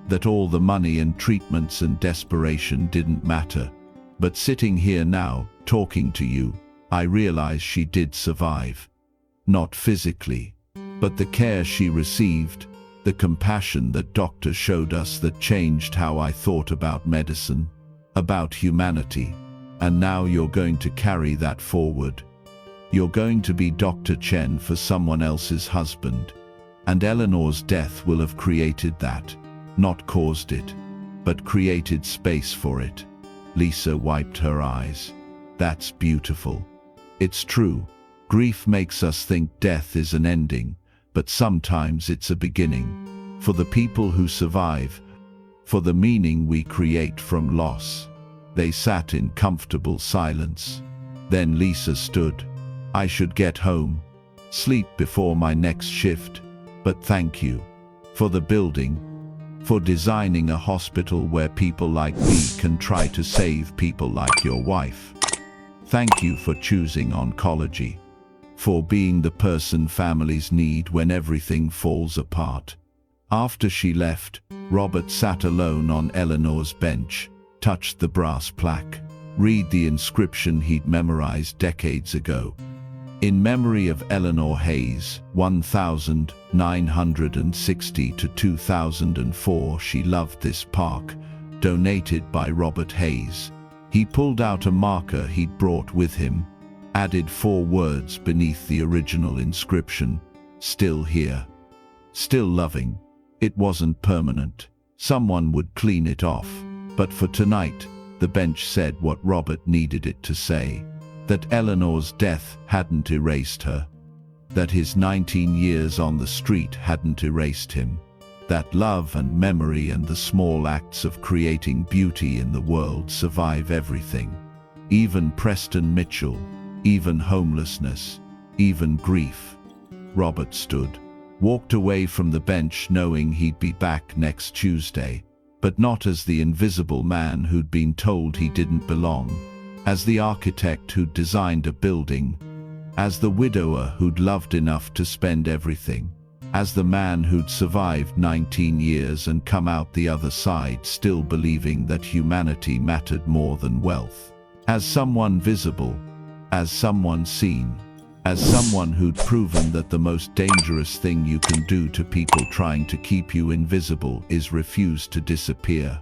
That all the money and treatments and desperation didn't matter. But sitting here now, talking to you, I realize she did survive. Not physically, but the care she received, the compassion that doctors showed us that changed how I thought about medicine, about humanity. And now you're going to carry that forward. You're going to be Dr. Chen for someone else's husband. And Eleanor's death will have created that. Not caused it, but created space for it. Lisa wiped her eyes. That's beautiful. It's true. Grief makes us think death is an ending, but sometimes it's a beginning. For the people who survive, for the meaning we create from loss. They sat in comfortable silence. Then Lisa stood. I should get home. Sleep before my next shift. But thank you. For the building. For designing a hospital where people like me can try to save people like your wife. Thank you for choosing oncology. For being the person families need when everything falls apart. After she left, Robert sat alone on Eleanor's bench, touched the brass plaque, read the inscription he'd memorized decades ago. In memory of Eleanor Hayes, 1960 to 2004, she loved this park, donated by Robert Hayes. He pulled out a marker he'd brought with him, added 4 words beneath the original inscription, still here. Still loving. It wasn't permanent. Someone would clean it off. But for tonight, the bench said what Robert needed it to say. That Eleanor's death hadn't erased her. That his 19 years on the street hadn't erased him. That love and memory and the small acts of creating beauty in the world survive everything. Even Preston Mitchell, even homelessness, even grief. Robert stood, walked away from the bench knowing he'd be back next Tuesday, but not as the invisible man who'd been told he didn't belong. As the architect who'd designed a building, as the widower who'd loved enough to spend everything, as the man who'd survived 19 years and come out the other side still believing that humanity mattered more than wealth. As someone visible, as someone seen, as someone who'd proven that the most dangerous thing you can do to people trying to keep you invisible is refuse to disappear.